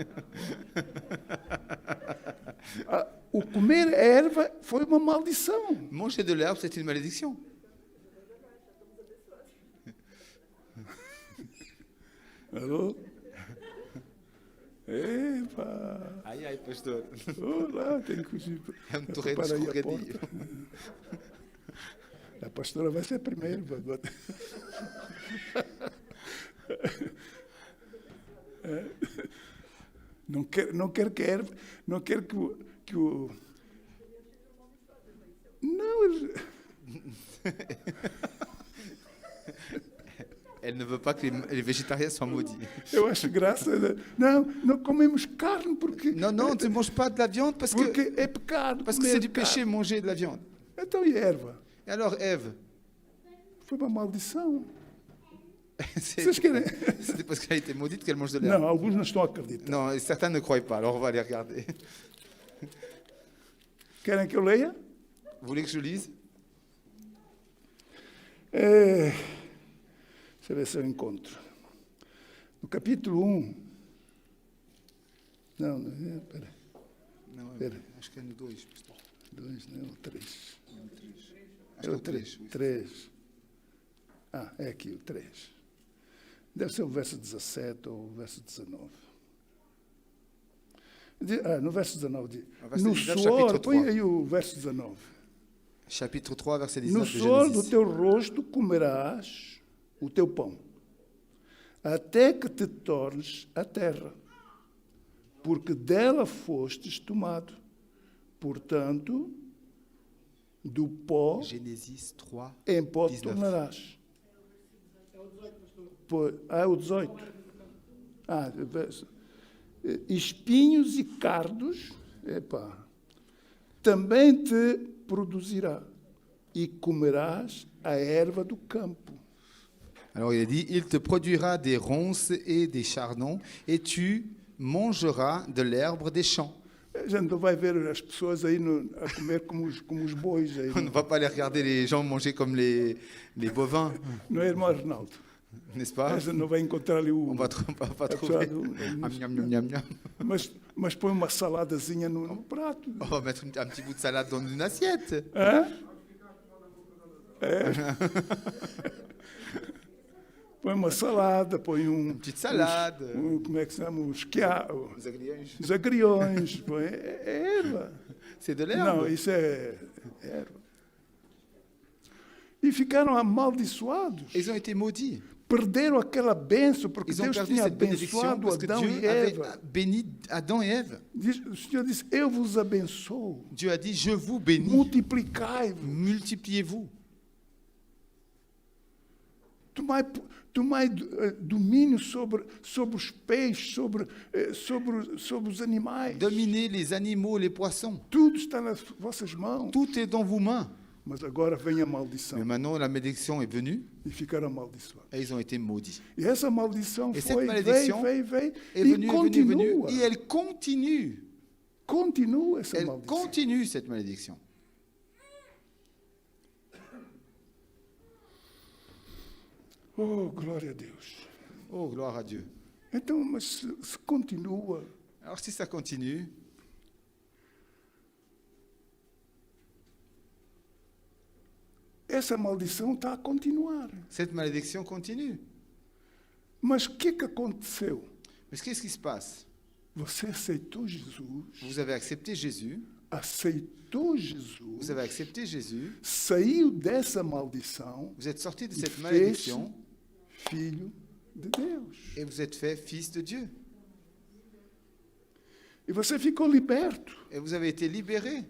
O comer erva foi uma maldição. Manger de l'herbe, c'est une malédiction. Alô? Epa! Aïe, aïe, pastor. Oh, lá, tem que fugir. É um torrente Para aí a escorregadio. porta. A pastora vai ser a primeira. Não quero que erva, não quero que o não, Elle ne veut pas que les végétariens soient maudits. eu acho graça. Não comemos carne porque Non, non, tu ne manges pas de la viande parce que é pecado. c'est comer du péché carne. manger de la viande. Então e erva? Et alors, Ève, Foi uma maldição. c'est Vocês querem? c'était parce qu'elle a été maudite qu'elle mange de l'herbe. Não, alguns não estão a acreditar. Non, et certains ne croient pas, alors on va les regarder. Querem que eu leia? Vous voulez que je lise? Deixa eu ver se eu encontro. No capítulo 1. Não, espera. Non, Espera. acho que é no 2, pastor. 2, não, 3. Acho que é o 3. 3. Ah, é aqui o 3. Deve ser o verso 17 ou o verso 19. No verso 19 diz: Verso no 19, suor, capítulo põe 3. aí o verso 19. Chapitre 3, verset No 19 de suor do Gênesis. teu rosto comerás o teu pão, até que te tornes a terra, porque dela fostes tomado. Portanto, do pó Gênesis 3. em pó te 19. tornarás. É o 18. Espinhos e cardos, também te produzirá, e comerás a erva do campo. Alors il a dit, il te produira des ronces et des chardons, et tu mangeras de l'herbe des champs. A gente não vai ver as pessoas aí a comer como os bois aí, On ne va pas aller regarder les gens manger comme les bovins, não é, irmão Arnaldo? n'est-ce A pas? gente não vai encontrar ali o... On va pas pessoa trouver. do- Miam, miam, miam, miam. mas põe uma saladazinha no prato. On va mettre un petit bout de salade dans une assiette. Hã? Põe uma salada, põe Petite salade. como é que se chama? Os Os os agriões. Põe, é erva. C'est de Não, l'herbe. isso é erva. E ficaram amaldiçoados. Ils ont été maudits. Perderam aquela bênção, porque Ils ont Deus perdu tinha cette bénédiction abençoado parce que Adão Dieu e avait Eva. béni Adam et Ève. O Senhor disse: Eu vos abençoo, Dieu a dit, je vous bénis, multiplicai-vos, multipliez-vous. tomai domínio sobre os peixes, sobre os animais. Dominez les animaux, les poissons. Tudo está nas vossas mãos. Tout est dans vos mains. Mas agora vem a maldição. Mais maintenant, la malédiction est venue E ficaram amaldiçoados. et ils ont été maudits. E essa maldição E foi, cette malédiction veio Est e venue, venue, continua. venue. Et elle continue. Continua essa Elle maldição. continue, cette malédiction. Oh, glória a Deus. Oh, gloire à Dieu. Então, mas se continua, Alors si ça continue, essa maldição está a continuar. cette malédiction continue. Mas o que aconteceu? Mais qu'est-ce qui se passe? Você aceitou Jesus, Vous avez accepté Jésus, aceitou Jesus, vous avez accepté Jésus, saiu dessa maldição, vous êtes sorti de e cette fez malédiction filho de Deus. et vous êtes fait fils de Dieu. E você ficou liberto. Et vous avez été libéré.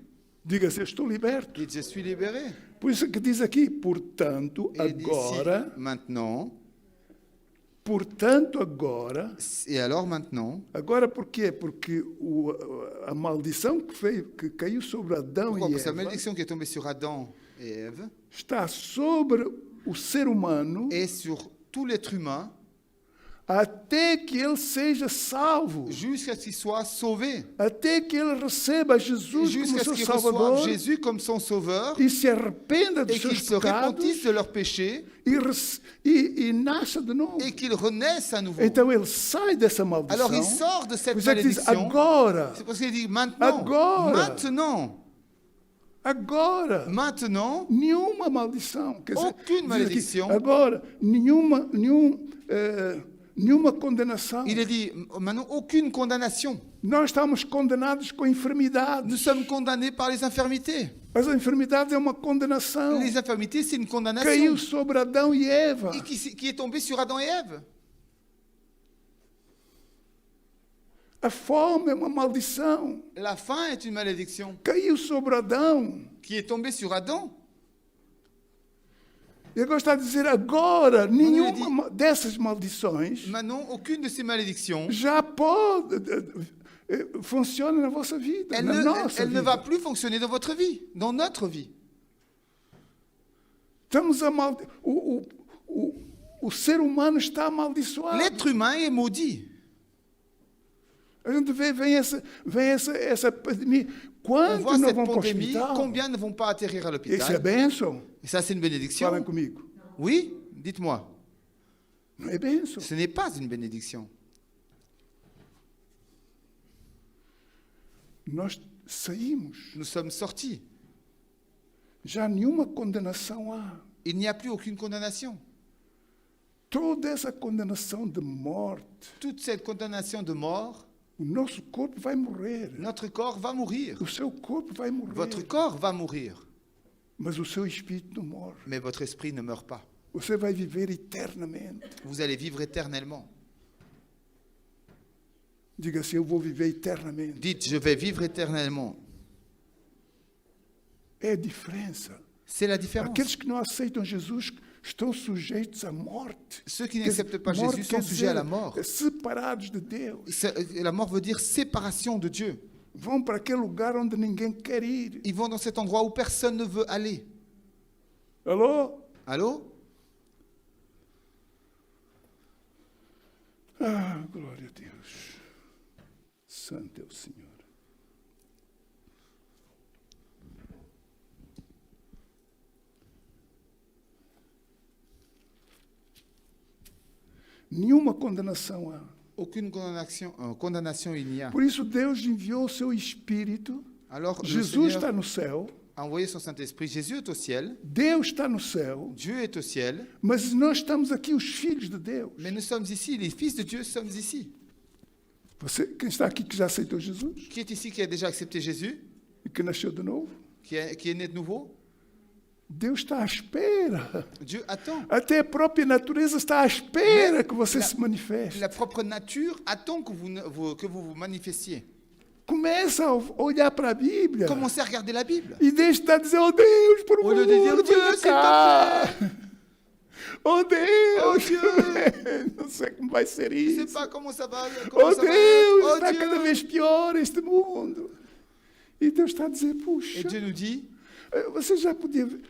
Diga assim: eu estou liberto. Dites, je suis libéré. Por isso que diz aqui, portanto, Et il dit, agora, si, maintenant, et alors maintenant, agora por quê? Porque a maldição que caiu sobre Adão pourquoi? e Parce que la Eva malédiction qui est tombée sur Adam et Ève está sobre o ser humano et sur tout l'être humain até que ele seja salvo, jusqu'à ce qu'il soit sauvé, até que ele receba Jesus como jusqu'à ce seu qu'il reçoive Salvador Jésus comme son sauveur e se arrependa dos et qu'ils seus se pecados repentissent de leurs péchés e nasça de novo. et qu'ils renaissent à nouveau. Então ele sai dessa Alors il maldição. sort de cette Por isso é que diz malédiction. agora, C'est parce qu'il dit maintenant, Agora. maintenant, agora. maintenant, Nenhuma maldição. Quer dizer, Aucune diz aqui, malédiction. agora, nenhuma condenação. il est dit maintenant aucune condamnation. Nós estamos condenados com enfermidades. Nous sommes condamnés par les infirmités. As enfermidades é uma condenação. Les infirmités, c'est une condamnation Caiu sobre Adão e Eva. et qui est tombée sur Adam et Ève. A fome é uma maldição. La faim est une malédiction Caiu sobre Adão. qui est tombée sur Adam. Eu gosto de dizer agora, ele nenhuma dessas maldições Maintenant, aucune de ces malédictions, já pode funciona na vossa vida, elle, na ne, nossa elle ne vida. va plus fonctionner dans votre vie, dans notre vie. Estamos o ser humano está amaldiçoado. L'être humain est maudit. A gente vem essa pandemia. On Quantos voit não cette vão para o pandémie, hospital? combien ne vont pas atterrir à Isso é l'hôpital? bênção? Et ça, c'est une bénédiction. Falem comigo. Oui, dites-moi. Não é bênção. Ce n'est pas une bénédiction. Nós saímos. Nous sommes sortis. Já nenhuma condenação há. Il n'y a plus aucune condamnation. Toda essa condenação de morte, Toute cette condamnation de mort, o nosso corpo vai morrer. notre corps va mourir. O seu corpo vai morrer. Votre corps va mourir, Mas o seu espírito não morre. mais votre esprit ne meurt pas. Você vai viver eternamente. Vous allez vivre éternellement. Diga assim, eu vou viver eternamente. Dites, je vais vivre éternellement. É a diferença. C'est la différence. Aqueles que não aceitam Jesus estão sujeitos à morte. Ceux qui Quer n'acceptent pas morte Jésus quer sont sujets à la dizer, mort. separados de Deus. La mort veut dire séparation de Dieu. Vão para aquele lugar onde ninguém quer ir. Ils vont dans cet endroit où personne ne veut aller. Alô? Allô? Ah, glória a Deus. Santo é o Senhor. Nenhuma condenação há. Aucune condamnation il n'y a. Por isso Deus enviou o seu Espírito. Alors, le Jesus Seigneur está no céu. a envoyé son Saint-Esprit. Jésus est au ciel. Deus está no céu. Dieu est au ciel. Mas nós estamos aqui, os filhos de Deus. Mais nous sommes ici. Les fils de Dieu sommes ici. Você, quem está aqui que já aceitou Jesus? Qui est ici qui a déjà accepté Jésus? E que nasceu de novo? Qui est né de nouveau? Deus está à espera. Dieu attend. Até a própria natureza está à espera que você se manifeste. La propre nature attend que vous manifestiez. Começa a olhar para a Bíblia. Commencez à regarder la Bible. E deixe de estar dizendo, oh Deus, por Au favor, lieu de dire, Dieu, venha s'il cá. te plaît. Oh Deus, Oh, Dieu. não sei como vai ser Je ne sais isso. pas comment ça va. Oh Comment ça va Deus, être. está Oh cada Dieu. vez pior este mundo. E Deus está a dizer, puxa, Et Dieu nous dit, você já pode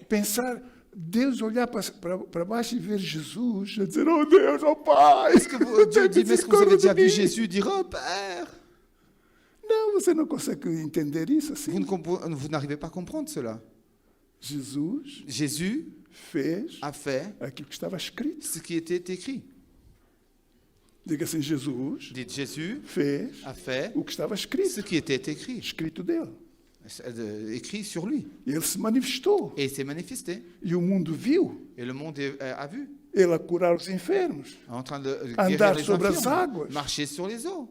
pensar, Deus olhar para baixo e ver Jesus, e dizer, oh Deus, oh Pai. est-ce que Dieu dit, mais est-ce que vous avez déjà vu misericórdia de mim. Jésus dire, oh Père? Não, você não consegue entender isso assim. Vous n'arrivez pas à comprendre cela. Jesus Jésus fez a fait aquilo que estava escrito. ce qui était écrit. Diga assim, Jesus Dites, Jésus fez a fait o que estava ce escrito, qui était écrit, escrito dele. écrit sur lui. E ele se manifestou. Et il s'est manifesté. E o mundo viu Et le monde a vu, ele a curar os enfermos, en train de andar guérir les sobre as infirmes, águas. marcher sur les eaux.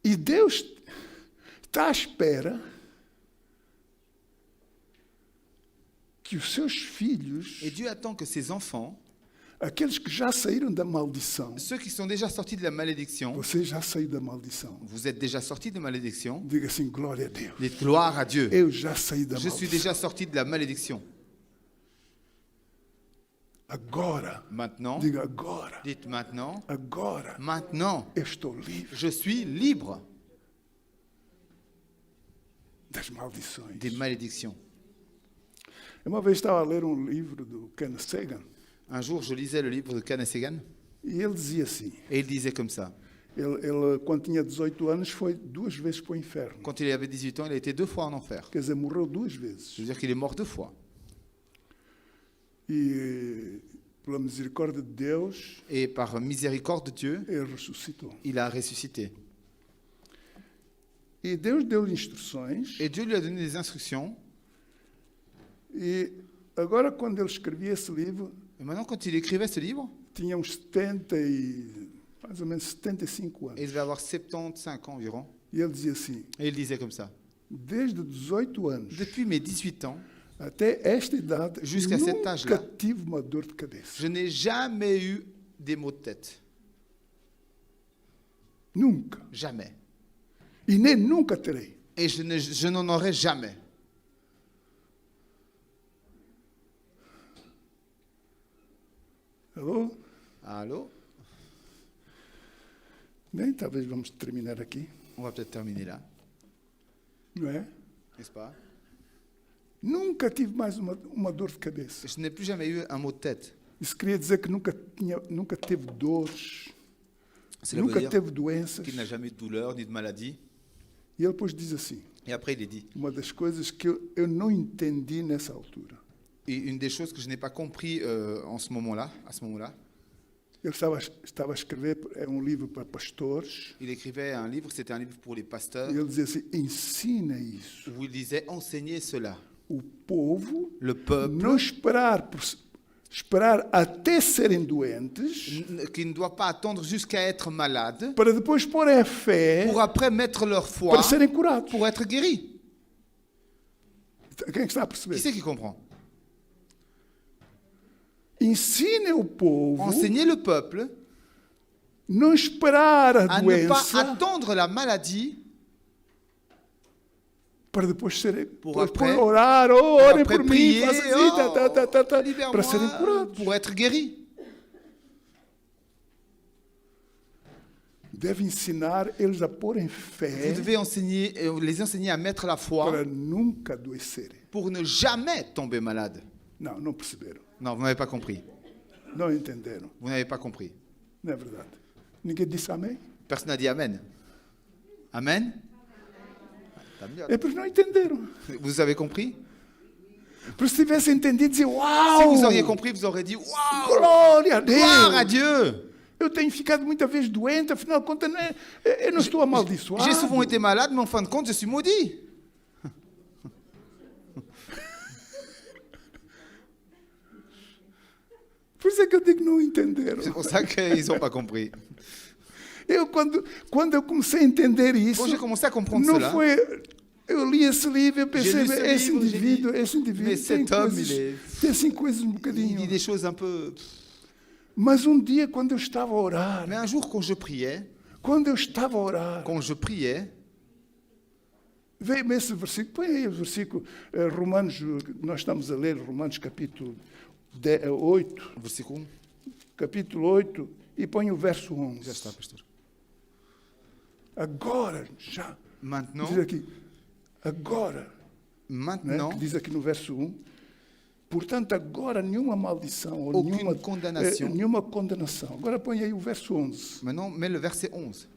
E Deus está à espera que os seus filhos, Et Dieu attend que ses enfants, aqueles que já saíram da maldição, ceux qui sont déjà sortis de la malédiction, você já saiu da maldição. vous êtes déjà sortis de malédiction, Diga assim, glória a Deus. dites gloire à Dieu. Eu já saí da Je suis maldição. déjà sorti de la malédiction. Agora, Maintenant, diga agora, dites maintenant, agora maintenant, eu estou livre. je suis libre. das maldições. des malédictions. Uma vez estava a ler um livro do Kenneth Sagan Un jour, je lisais le livre de Kenneth Hagin e ele dizia assim, et il disait comme ça. ele quando tinha 18 anos foi 2 vezes para o inferno. Quand il avait 18 ans, il a été 2 fois en enfer. Quer dizer, morreu 2 vezes. Je veux dire qu'il est mort 2 fois. E pela misericórdia de Deus, Et par miséricorde de Dieu, ele ressuscitou. il a ressuscité. E Deus deu-lhe instruções. Et Dieu lui a donné des instructions. E agora, quando ele escrevia esse livro, Et maintenant, quand il écrivait ce livre, tinha uns 70 e mais ou menos 75 anos. il devait avoir 75 ans environ. E ele dizia assim, Et il disait comme ça. desde 18 anos Depuis mes 18 ans, até esta idade, Jusqu'à cet nunca âge-là. tive uma dor de cabeça. je n'ai jamais eu des maux de tête. Nunca. Jamais. E nem nunca terei. Et je n'en aurai jamais. Alô? Allô? Bem, talvez vamos terminar aqui, On va peut-être terminer là, não é? n'est-ce pas? Nunca tive mais uma dor de cabeça. Je n'ai plus jamais eu un mot de tête. Isso queria dizer que nunca teve dores, Cela veut nunca dire teve doenças. qu'il n'a jamais eu de douleur ni de maladie. E ele depois diz assim, Et après, il est dit, uma das coisas que eu não entendi nessa altura. et une des choses que je n'ai pas compris en ce moment-là, à ce moment-là, Ele estava a escrever livro para pastores, il écrivait un livre, c'était un livre pour les pasteurs, e ele dizia assim, ensina isso. où il disait enseignez cela. O povo Le peuple não esperar até serem doentes, qui ne doit pas attendre jusqu'à être malade para depois pôr a fé pour après mettre leur foi para serem curados. pour être guéri. Quem é que está a Qui perceber? c'est qui comprend? Ensine o povo Enseignez le peuple não esperar a à ne pas doença attendre la maladie para depois serem Pour depois après- orar, pour orem après por mim, prier, faça assim, para libère-moi serem curados. pour être guéri. Deve ensinar eles a porem Vous fé devez enseigner, les enseigner à mettre la foi para nunca adoecerem. pour ne jamais tomber malade. Não perceberam. Non, vous n'avez pas compris. Não entenderam. Vous n'avez pas compris. Não é verdade. Ninguém disse amém? Personne n'a dit Amen. Amen? Tá melhor. É porque não entenderam. Vous avez compris? Porque se tivessem entendido, diziam, Si uau! vous auriez compris, vous aurez dit Waouh! Glória a Gloire à Deus! Dieu! Eu tenho ficado muitas vezes doente, afinal de contas, eu não estou amaldiçoado. J'ai souvent été malade, mais en fin de compte, je suis maudit. Por isso é que eu digo que não entenderam. C'est pour ça qu'ils n'ont pas compris. Eu, quando eu comecei a entender isso, Quand j'ai commencé à comprendre não cela, foi... Eu li esse livro e eu pensei, lu ce esse livre, j'ai indivíduo mais tem cet homme, coisas, il tem assim coisas um il dit bocadinho. des choses un peu... Mas um dia, quando eu estava a orar, Mais un jour, quand je priais, veio-me esse versículo, põe aí o versículo, Romanos, nós estamos a ler Romanos capítulo 8, versículo 1. capítulo 8, e põe o verso 11. Já está, pastor. Agora, já, Maintenant, diz aqui, agora, né, maintenant, que diz aqui no verso 1, portanto, agora nenhuma maldição, ou Aucune condamnation. nenhuma condenação. Agora põe aí o verso 11. maintenant, mets le verset 11. O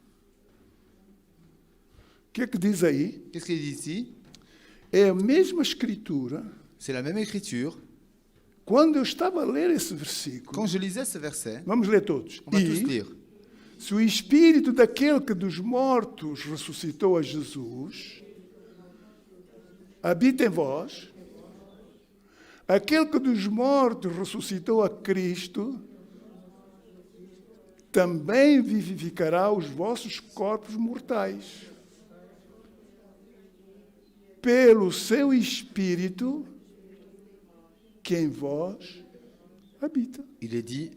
que é que diz aí? Qu'est-ce qu'il dit ici? É a mesma escritura. C'est la même écriture. Quando eu estava a ler esse versículo, Quand je lisais ce verset, vamos ler todos. on va tous E lire. se o Espírito daquele que dos mortos ressuscitou a Jesus habita em vós, aquele que dos mortos ressuscitou a Cristo também vivificará os vossos corpos mortais pelo seu Espírito que em vós habita. Il est dit,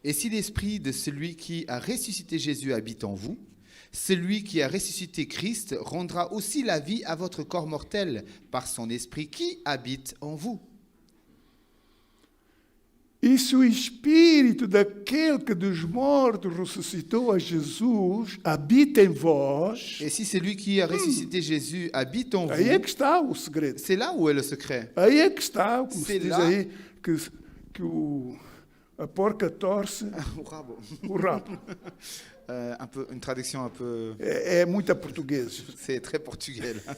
et si l'esprit de celui qui a ressuscité Jésus habite en vous, celui qui a ressuscité Christ rendra aussi la vie à votre corps mortel par son esprit qui habite en vous. E se o Espírito daquele que dos mortos ressuscitou a Jesus habita em vós, Et si celui qui a ressuscité Jésus habite en aí é vous, que está o segredo. c'est là où est le secret. Aí é que está, como C'est se diz là. aí, que a porca torce Bravo. o rabo. Une traduction un peu... É muita português. C'est très portugais, là.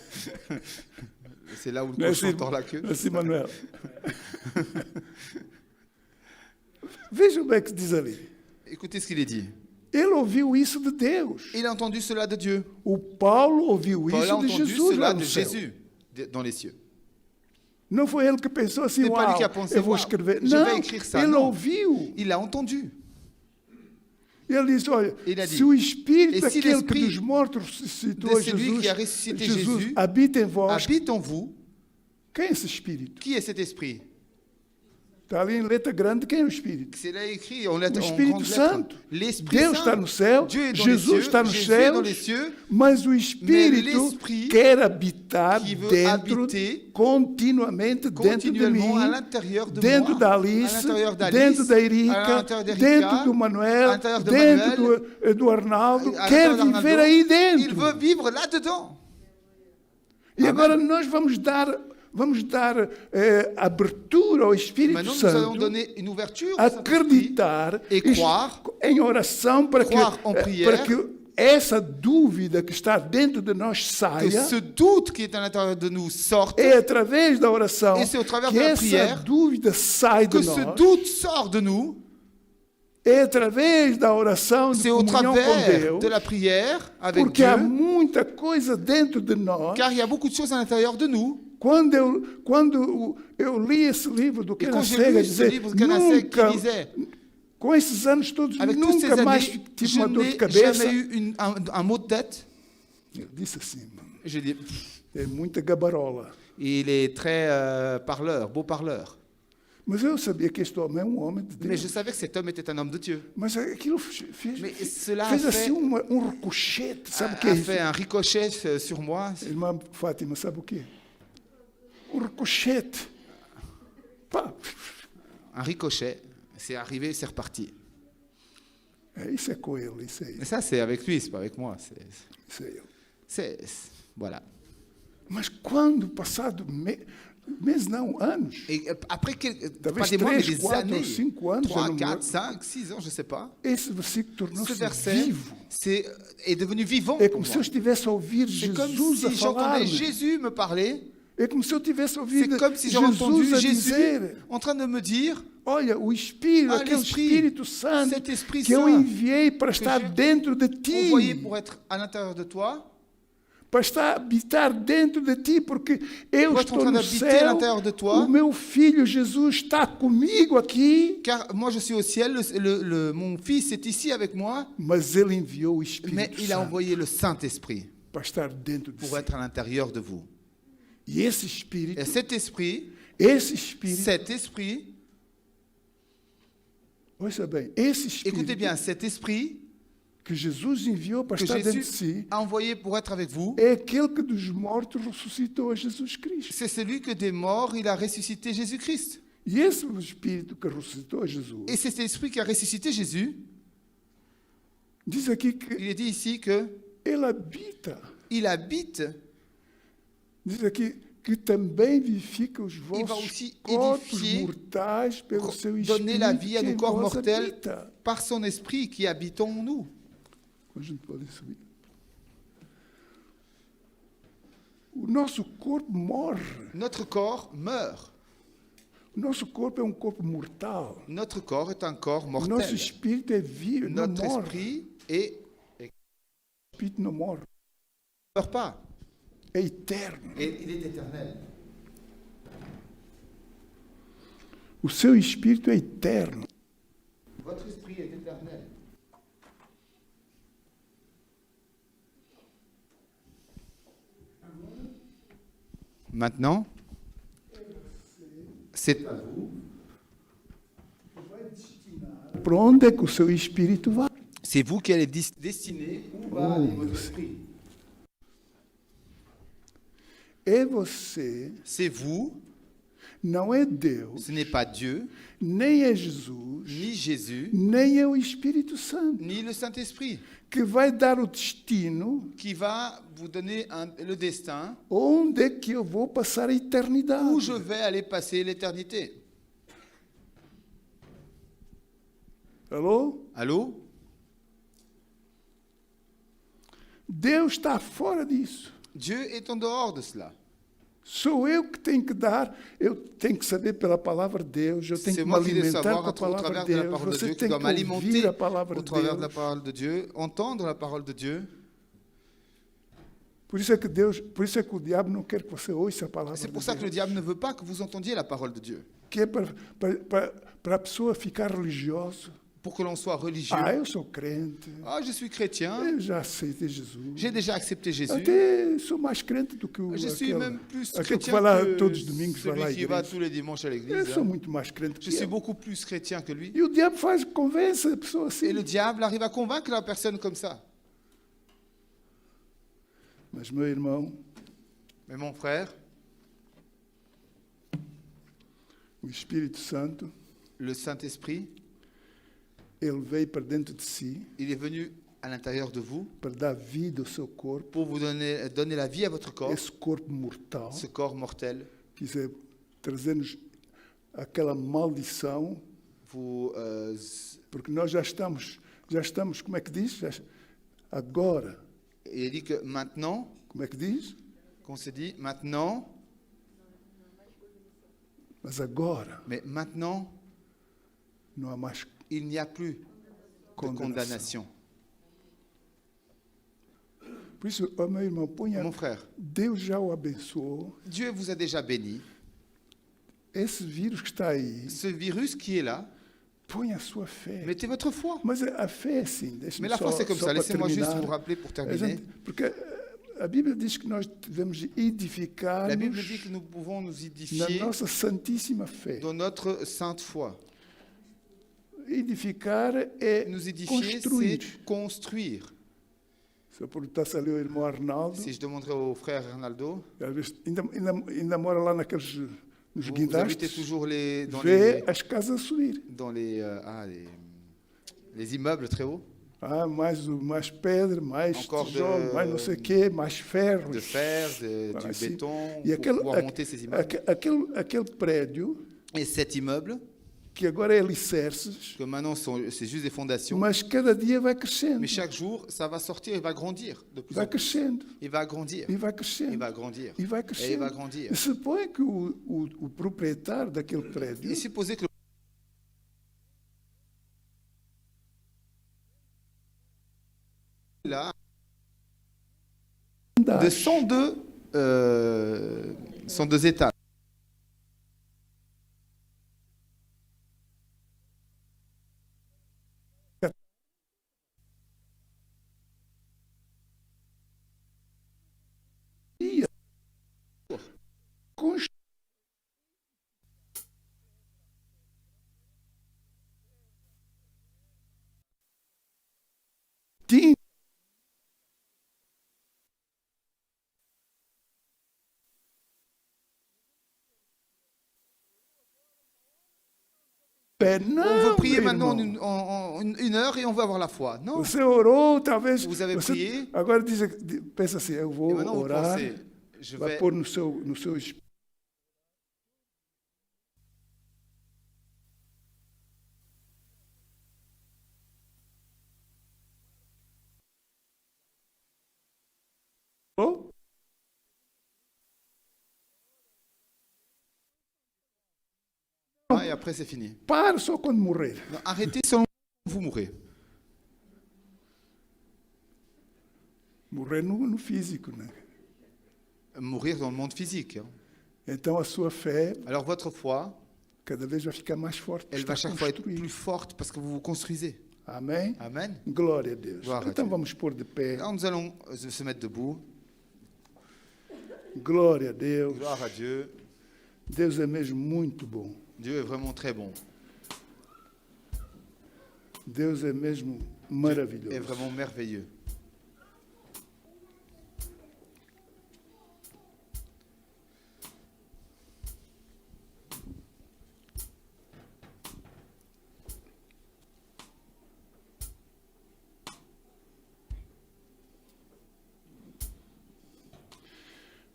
C'est là où le Não é cochon assim, tord la queue. não é assim, Manuel? Vejam bem o que diz ali. Écoutez ce qu'il est dit. Ele ouviu isso de Deus. Il a entendu cela de Dieu. O Paulo ouviu Paul a isso de entendu Jesus cela lá de no céu. Jésus dans les cieux. Não foi ele que pensou assim, C'est pas lui uau, qui a pensé, eu vou uau, escrever. je vais Não, écrire ça. ele Non. ouviu. Il a entendu. Ele disse, olha, Ele a dit, se o Espírito et si daquele que l'Esprit dos mortos ressuscitou a de celui Jesus, qui a ressuscité Jesus Jésus habita em vós, Habite en vous. quem é esse Espírito? Qui est cet esprit? Está ali em letra grande, quem é o Espírito? C'est là écrit en lettres O en Espírito grandes Santo. lettres. L'Esprit Deus está Saint. no céu, Dieu est dans Jesus les cieux, está nos Jésus est dans les céus, cieux, mas o Espírito l'Esprit quer habitar qui veut dentro, habiter continuamente dentro de mim, continuellement à l'intérieur de dentro moi, da à Alice, l'intérieur d'Alice, dentro da à Erika, l'intérieur d'Erika, dentro do à Manuel, l'intérieur de dentro Manuel, do Arnaldo, à quer l'intérieur viver d'Arnaldo. aí Il dentro. veut vivre là-dedans. E agora nós vamos dar abertura ao Espírito Maintenant, nous allons Santo, donner une ouverture au Saint-Esprit acreditar et croire, em oração para croire en prière, que essa dúvida que está dentro de nós que saia. ce doute qui est à l'intérieur de nous sorte, É através da oração Et c'est au travers que de la essa prière dúvida sai de que ce nós. doute sort de nous. É através da oração de C'est au comunhão com travers Deus. de la prière avec Porque há Dieu, muita coisa dentro de nós. car il y a beaucoup de choses à l'intérieur de nous. Quando eu li esse livro do Et quand j'ai Canacega, lu ce dizer, livre de Canaceg qui nunca, disait, com esses anos todos, avec toutes ces nunca mais années, tive je uma dor de n'ai cabeça. jamais eu un mot de tête. Eu disse assim, mano, J'ai dit, é muita gabarola. il est très parleur, beau parleur. Mas eu sabia que este homem é um homem de Mais Deus. je savais que cet homme était un homme de Dieu. Mas aquilo fez Mais cela fez a assim fait, ricochete, sabe o que é a isso? fait un ricochet sur moi. Irmã Fátima, sabe o quê? Ricochete. Pá. Un ricochet, c'est arrivé, c'est reparti. Isso é com ele, isso é Mais ça, c'est avec lui, c'est pas avec moi. isso é ele. Voilà. Mas quando, passado meses não, anos, Et après, pas talvez des mois, mais 3, des 4 années, ou 5 anos, eu 3, não me 4, lembro, 5, 6 ans, je ne sais pas, esse versículo ce tornou-se verset vivo. est devenu vivant É pour como se eu moi. estivesse a ouvir C'est comme Jesus a si j'entendais falar. Jésus me parler. É como se eu tivesse C'est ouvido comme si j'aurais entendu Jesus a Jésus dizer: en train de me dire, olha, o Espírito, aquele l'Esprit, Espírito Santo cet Esprit que eu Saint enviei para estar j'ai dentro de ti, envoyé pour être à l'intérieur de toi, para habitar dentro de ti, porque eu pour être en estou train no d'habiter à céu, l'intérieur de toi, o meu filho Jesus está comigo aqui, car moi je suis au ciel, mon fils est ici avec moi, mas ele enviou o mais Espírito il a Santo envoyé le Saint-Esprit para estar dentro de pour si. être à l'intérieur de vous. E esse Espírito, Et cet esprit, ouça bem, esse écoutez Espírito bien, cet esprit que Jesus enviou para que estar dentro de Jésus si, a envoyé pour être avec vous, é aquele que dos mortos ressuscitou a Jesus Cristo. c'est celui que des morts, il a ressuscité Jésus-Christ. E esse Espírito que ressuscitou a Jesus, Et c'est cet esprit qui a ressuscité Jésus. diz aqui que Il est dit ici que ele habita. il habite, Diz aqui que também vivifica os va vossos aussi corpos édifier, mortais pelo seu Espírito donner la vie à que nos em corps vós mortels habita. par son esprit qui habite en nous. A gente pode subir. O nosso corpo morre. Notre corps meurt. O nosso corpo é um corpo mortal. Notre corps est un corps O nosso mortel. espírito é vivo, não Notre morre. esprit est, O espírito não morre. ne meurt pas. É eterno. Et il est éternel. O seu espírito é eterno. Votre esprit est éternel. Maintenant, c'est à vous. Para onde é que o seu espírito vai? C'est vous qui allez destiner où va aller votre esprit. É você C'est vous Não é Deus, Ce n'est pas Dieu, nem é Jesus, ni Jésus, nem é o Espírito Santo ni le Saint-Esprit que vai dar o destino qui va vous donner le destin onde é que eu vou passar a eternidade. où je vais aller passer l'éternité. Alô? Allô? Deus está fora disso. Dieu est en dehors de cela. Sou eu que tenho que dar, eu tenho que saber pela palavra de Deus, eu tenho C'est que me moi qui dois alimentar savoir com a au palavra travers de de la Deus, parole de você Dieu, qui tem dois que m'alimenter ouvir a palavra au de travers de la Deus. parole de Dieu, entendre la parole de Dieu. Por isso é que o diabo não quer que você ouça a palavra C'est de pour ça que le Deus. diable ne veut pas que vous entendiez la parole de Dieu. Que é para a pessoa ficar religiosa. Pour que l'on soit religieux. Ah, eu sou crente, Ah, je suis chrétien, eu já aceitei Jesus. j'ai déjà accepté Jésus. Até sou mais crente do que o Je suis aquele, même plus aquele que chrétien vai lá que todos os domingos, vai lá à celui qui va igreja. tous les dimanches à Eu l'église. sou hein. muito mais crente Je que suis ele. beaucoup plus chrétien que lui. E o diabo convence a pessoa assim. Et le diable arrive à convaincre la personne comme ça. Mas, meu irmão, Mais mon frère, o Espírito Santo, le Saint-Esprit, ele veio para dentro de si il est venu à l'intérieur de vous para dar vida ao seu corpo, pour vous donner la vie à votre corps, esse corpo mortal, ce corps mortel. quiser trazer-nos aquela maldição, Vous, porque nós já estamos, como é que diz? Agora, il dit que maintenant, como é que diz? qu'on s'est dit, maintenant, Mas agora mais maintenant, não há mais il n'y a plus de condamnation. Por isso, ó, meu irmão, ponha, Mon frère, Deus já o abençoou. Dieu vous a déjà béni. Esse vírus que está aí, Ce virus qui est là, põe a sua fé. mettez votre foi. Mas a fé é assim, deixa-me Mais la foi, c'est comme ça. para Laissez-moi juste terminar. vous rappeler pour A terminer. gente- porque a Bíblia diz que nós devemos edificar La Bible dit que nous pouvons nous na édifier nossa santíssima fé. dans notre sainte foi. Edificar é Nous édifier, construir. c'est construire. Se eu perguntasse ali ao irmão Arnaldo, Si je demanderais au frère Ronaldo, às vezes ainda mora lá naqueles nos vous habitez guindastes, toujours vê as casas a subir. dans les immeubles très hauts, Ah, mais pedra, mais Encore tijolo, mais não sei o quê, mais ferros. de fer, Voilà, du assim. béton, E pour pouvoir monter ces immeubles. aquele prédio, Et cet immeuble, que agora é alicerces, que maintenant c'est juste des fondations, mas cada dia vai crescendo. mais chaque jour, ça va sortir et va grandir de plus Vai en plus. crescendo, Il va grandir, e vai il crescendo, va grandir, e vai et il crescendo. va grandir. Se põe que o proprietário daquele prédio Et supposez que là, de andares, 102 étages. construía On veut prier meu maintenant irmão. en une heure et on va avoir la foi. Non. Você orou, talvez. Vous avez prié. Agora pensa assim, eu Et vou maintenant vous orar, pensez, je vai vais pôr no seu espírito. et après c'est fini. Para só quando morrer. Non, arrêtez seulement quand vous mourrez. Morrer no físico, né? Mourir dans le monde physique. Hein. Então a sua fé Alors votre foi, cada vez vai ficar mais forte. elle Está va chaque fois être construída. plus forte parce que vous vous construisez. Amém? Amen. Glória a Deus. Glória a Então Deus. vamos pôr de pé. Alors nous allons se mettre debout. Glória a Deus. Gloire à Dieu. Deus é mesmo muito bom. Dieu est vraiment très bon. Deus é mesmo Dieu maravilhoso. est vraiment merveilleux.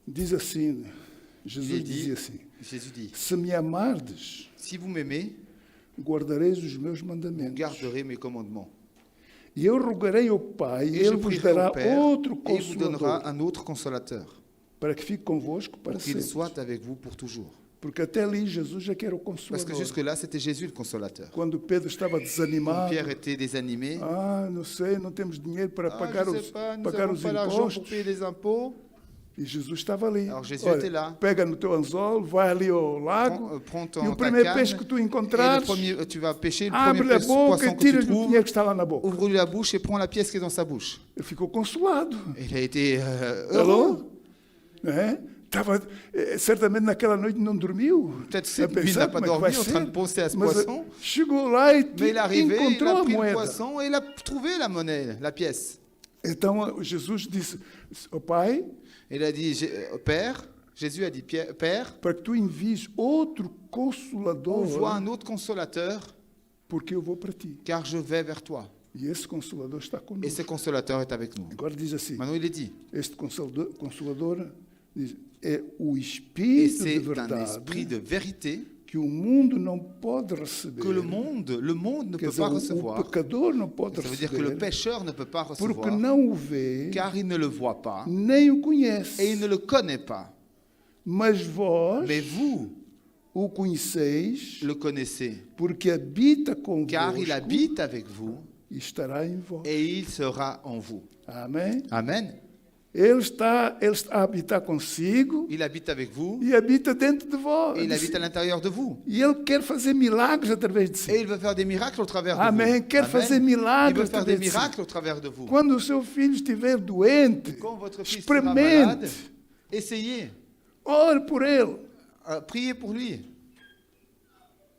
Diz assim, Jesus Il est dit, dizia assim, Jésus dit, se me amardes, si vous m'aimez, guardareis os meus vous mandamentos. garderez mes commandements. E eu rogarei ao Pai, e Et je Ele vos prierai dará au Père, outro et il vous donnera Consolador, un autre consolateur, para que fique convosco para pour qu'il sempre. soit avec vous pour toujours. Porque até ali Jesus já que era o Parce que Consolador. jusque-là, c'était Jésus le consolateur. Quando Pedro estava Quand desanimado, Pierre était désanimé, não sei, não temos dinheiro para ah, pagar je ne os, sais pas, nous pagar n'avons os pas l'argent pour impostos. payer les impôts. E Jesus estava ali. Alors Jésus Olha, était là. pega no teu anzol, vai ali ao lago, Prends e ton o primeiro ta peixe canne, que tu et encontrares, tu vas pêcher le abre-lhe a premier boca poisson e que tu tira-lhe o trouves, dinheiro que está lá na boca. ouvre-lui la bouche et prends la pièce qui est dans sa bouche. Ele ficou consolado. Il a été heureux. Alô? Certamente naquela noite não dormiu. Peut-être A cette nuit, il pensar n'a pas como é que vai dormi en train ser. de penser à ce Mas poisson. chegou lá e Mais il est arrivé, il encontrou a a pris le moeda. poisson et il a trouvé la monnaie, la pièce. Então Jesus disse ao Pai, Il a dit, Père, Jésus a dit, Père, para que tu envies outro Consolador, envoie un autre consolateur, porque eu vou para ti. car je vais vers toi. E esse Consolador está Et conosco. ce consolateur est avec nous. Agora diz assim, Maintenant, il est dit, este Consolador diz, é o et Espírito de c'est un esprit verdade de vérité que o mundo não pode receber. que le monde ne Quer peut dizer, pas o recevoir. pecador não pode Ça veut dire que le receber pécheur ne peut pas porque recevoir, não o vê, car il ne le voit pas nem o conhece. et il ne le connaît pas. Mas vós Mais vous o conheceis, le connaissez, porque habita car il convosco habite avec vous e estará em vós. et il sera en vous. Amém? Amen. Ele está a habitar consigo Il habite avec vous e habita dentro de vós. et il habite à l'intérieur de vous. E Ele quer fazer milagres através de Et si. il veut faire des miracles au travers de Amém. vous. Quer fazer Il milagres veut faire des através de si. miracles au travers de vous. Quando o seu filho estiver doente, Quand votre fils sera malade, experimente, essayez, ore por ele. priez pour lui.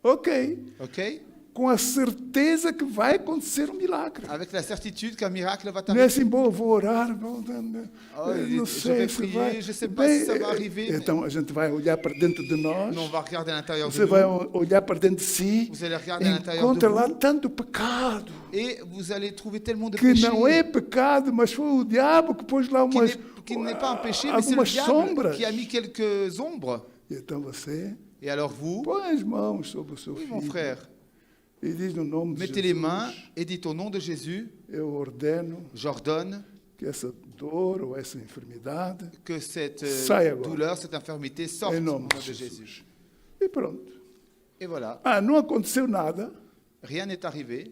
Ok? OK? Com a certeza que vai acontecer um milagre. Avec la certitude qu'un miracle va Não é t'arriver. assim, bom, vou orar, Oh, não je sei vais se prier, vai. je sais pas si ça va arriver, mais- Então a gente vai olhar para dentro de nós, Nous, on va regarder à l'intérieur de você vai nous olhar para dentro de si, Vous allez regarder à l'intérieur de encontra lá vous. tanto pecado, et vous allez trouver tellement de que péchés não é pecado, mas foi o diabo que pôs lá qui n'est pas un péché, mais c'est le algumas diable sombras. qui a mis quelques ombres. Então você Et alors vous, põe as mãos sobre o seu oui mon filho frère, e diz no nome de mettez les mains Jesus, et dites au nom de Jésus, eu ordeno j'ordonne que essa dor ou essa enfermidade, que cette Saia agora. douleur, cette infirmité sorte em au nom nome de de Jésus. Jesus. E pronto. Et voilà, Não aconteceu nada. rien n'est arrivé.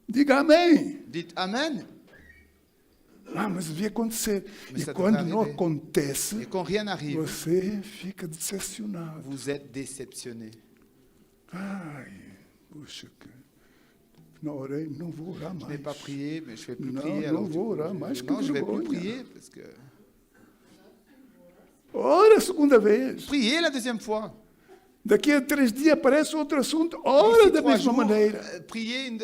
Diga amém. Dites Amen. Mas devia acontecer. Mas E ça quando devrait não arriver. acontece, Et quand rien n'arrive, você fica decepcionado. vous êtes déceptionné. Ai, puxa, não orei, não vou orar Je n'ai mais. pas prié, mais je ne vais plus Non, prier. non, Alors, vous, là, mais non, je ne vais plus vergonha. prier parce que... Ora a segunda vez. Priez la deuxième fois. Daqui a 3 dias aparece outro assunto. D'ici Ora da 3 mesma jours, maneira. Priez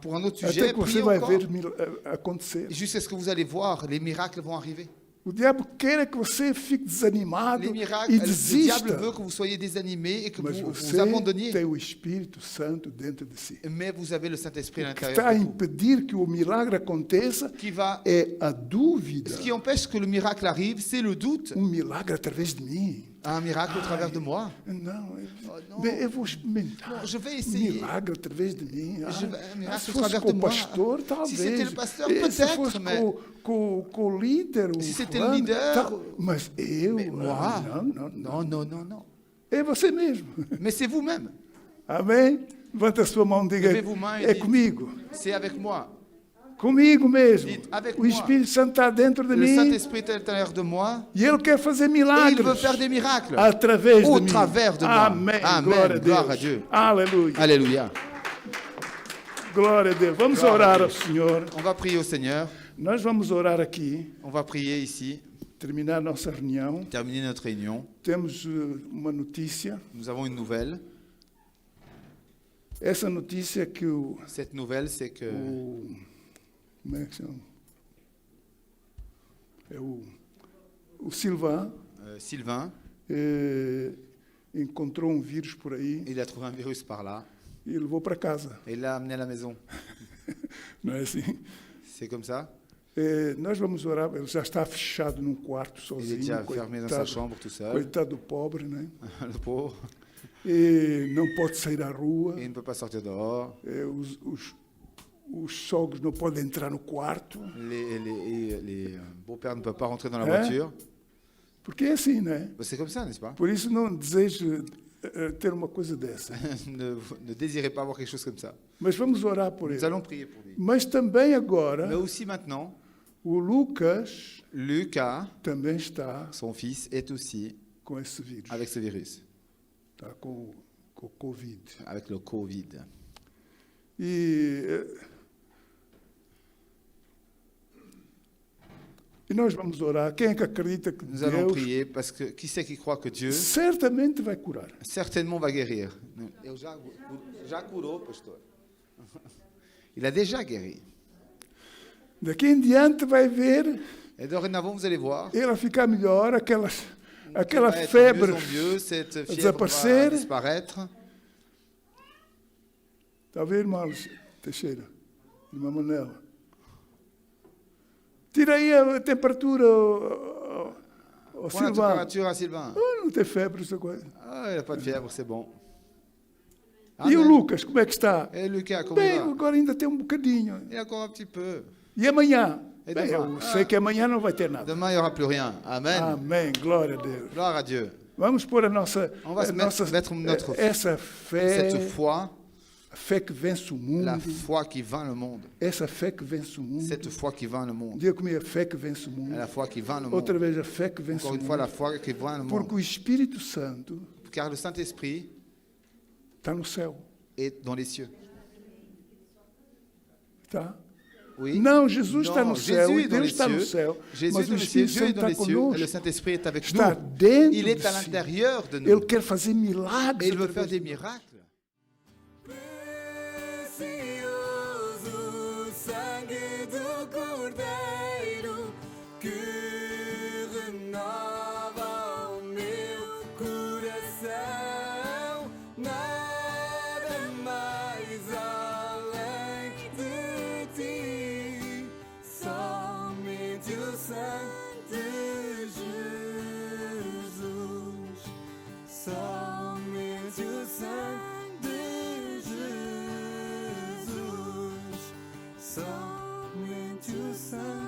pour un autre Até sujet, que você priez vai encore. ver acontecer. Jusqu'à ce que vous allez voir, les miracles vont arriver. O diabo quer que você fique desanimado Les miracles, e le desista. diable veut que vous soyez désanimés et que Mas vous você vous abandonniez. tem o Espírito Santo dentro de si. Mais vous avez le Saint-Esprit à O que l'intérieur está a de vous, impedir que o milagre aconteça qui va... é a dúvida. Ce qui empêche que le miracle arrive, c'est le doute. Milagre através de mim. Un miracle au travers de moi. Não, não. bem, eu vou experimentar. Non, je vais essayer. Milagre através de mim. Um miracle se au fosse travers com de o moi. pastor, talvez. Si c'était le pasteur, Se peut-être, fosse mais- com o líder, o Si c'était le fulano, leader, tal. Mas eu, Mais moi, não. non, non, non, non. É você mesmo. Mais c'est vous-même. Amém? Levanta a sua mão e diga, Levez vos mains et é dites- comigo. C'est avec moi. Comigo mesmo. Dites, avec O moi. Espírito Santo está dentro de Le mim Saint-Esprit est à l'intérieur de moi. e Ele quer fazer Et il milagres veut faire des miracles. através Au de mim. travers de moi. Amém. Amen. Glória a Gloire Deus. à Dieu. Aleluia. Alléluia. Glória a Deus. Vamos Glória a orar ao Deus. Senhor. On va prier au Seigneur. Nós vamos orar aqui, On va prier ici. terminar nossa reunião. Terminer notre réunion. Temos uma notícia. Nous avons une nouvelle. Essa notícia é que Cette nouvelle, c'est que como é que chama? É o Silvan Sylvain, encontrou um vírus por aí il a trouvé un virus par là. e levou para casa. Et il l'a amené à la maison. Não é assim? C'est comme ça. Nós vamos orar, ele já está fechado num quarto Il est sozinho, déjà fermé dans sa coitado, chambre tout seul, coitado do pobre, né? le pauvre. E não pode sair à rua, Il ne peut pas sortir dehors. os sogros não podem entrar no quarto, Les beaux-pères ne peuvent pas rentrer dans la Hein? voiture. porque é assim, né? C'est comme ça, n'est-ce pas? Por isso não desejo ter uma coisa dessa. Ne désirez pas avoir quelque chose comme ça. Mas vamos orar por Nous ele. allons prier pour lui. Mas também agora, Mais aussi maintenant, o Lucas Lucas, também está son fils, est aussi com esse vírus, avec ce virus, está com o Covid. avec le Covid. E nós vamos orar. Quem é que acredita que Nous allons Deus prier parce que qui c'est qui croit que Dieu certamente vai curar? certainement va guérir? Eu já curou, pastor. Il a déjà guéri. Daqui em diante vai ver Et dorénavant, vous allez voir, ela ficar melhor, aquela va être febre mieux en mieux, cette fièvre desaparecer. va disparaître. Está a ver, irmã Teixeira? Irmã Manela? Tira aí a temperatura, Prends la Silvano. température à Sylvain. Não tem febre, essa coisa. Ah, il n'a pas de fièvre, c'est bon. E o Amen. Lucas, como é que está? Et Lucas, comment Bem, il va? agora ainda tem um bocadinho. Il a encore un petit peu. E amanhã? E Bem, demain? eu sei que amanhã não vai ter nada. Demain, il n'y aura plus rien. Amen. Amém, glória a Deus. Gloire à Dieu. Vamos pôr a nossa, On va se mettre notre essa fé, Cette foi, a fé que vence o mundo, la foi qui vainc le monde. essa fé que vence o mundo. Cette foi qui vainc le monde. Diga comigo, a fé que vence o mundo. La foi qui vainc le Outra monde. vez, a fé que vence Encore o une fois, la mundo. foi qui vainc le Porque monde. o Espírito Santo Car le Saint-Esprit está no céu. est dans les cieux. Tá? Oui. Não, Jesus está Non, no céu, Jésus e est dans Deus les está no cieux. céu, Jésus mas est o dans les cieux, Espírito Dieu est Santo dans les está cieux, et le conosco. Saint-Esprit est avec nous. Está dentro Il est de à si. l'intérieur de nous. Ele quer fazer milagres. Et il veut através faire de des nós. miracles. Precioso sangue do Cordeiro que renova o meu coração. Nada mais além de ti, somente o sangue de Jesus, somente o sangue de Jesus, somente o sangue.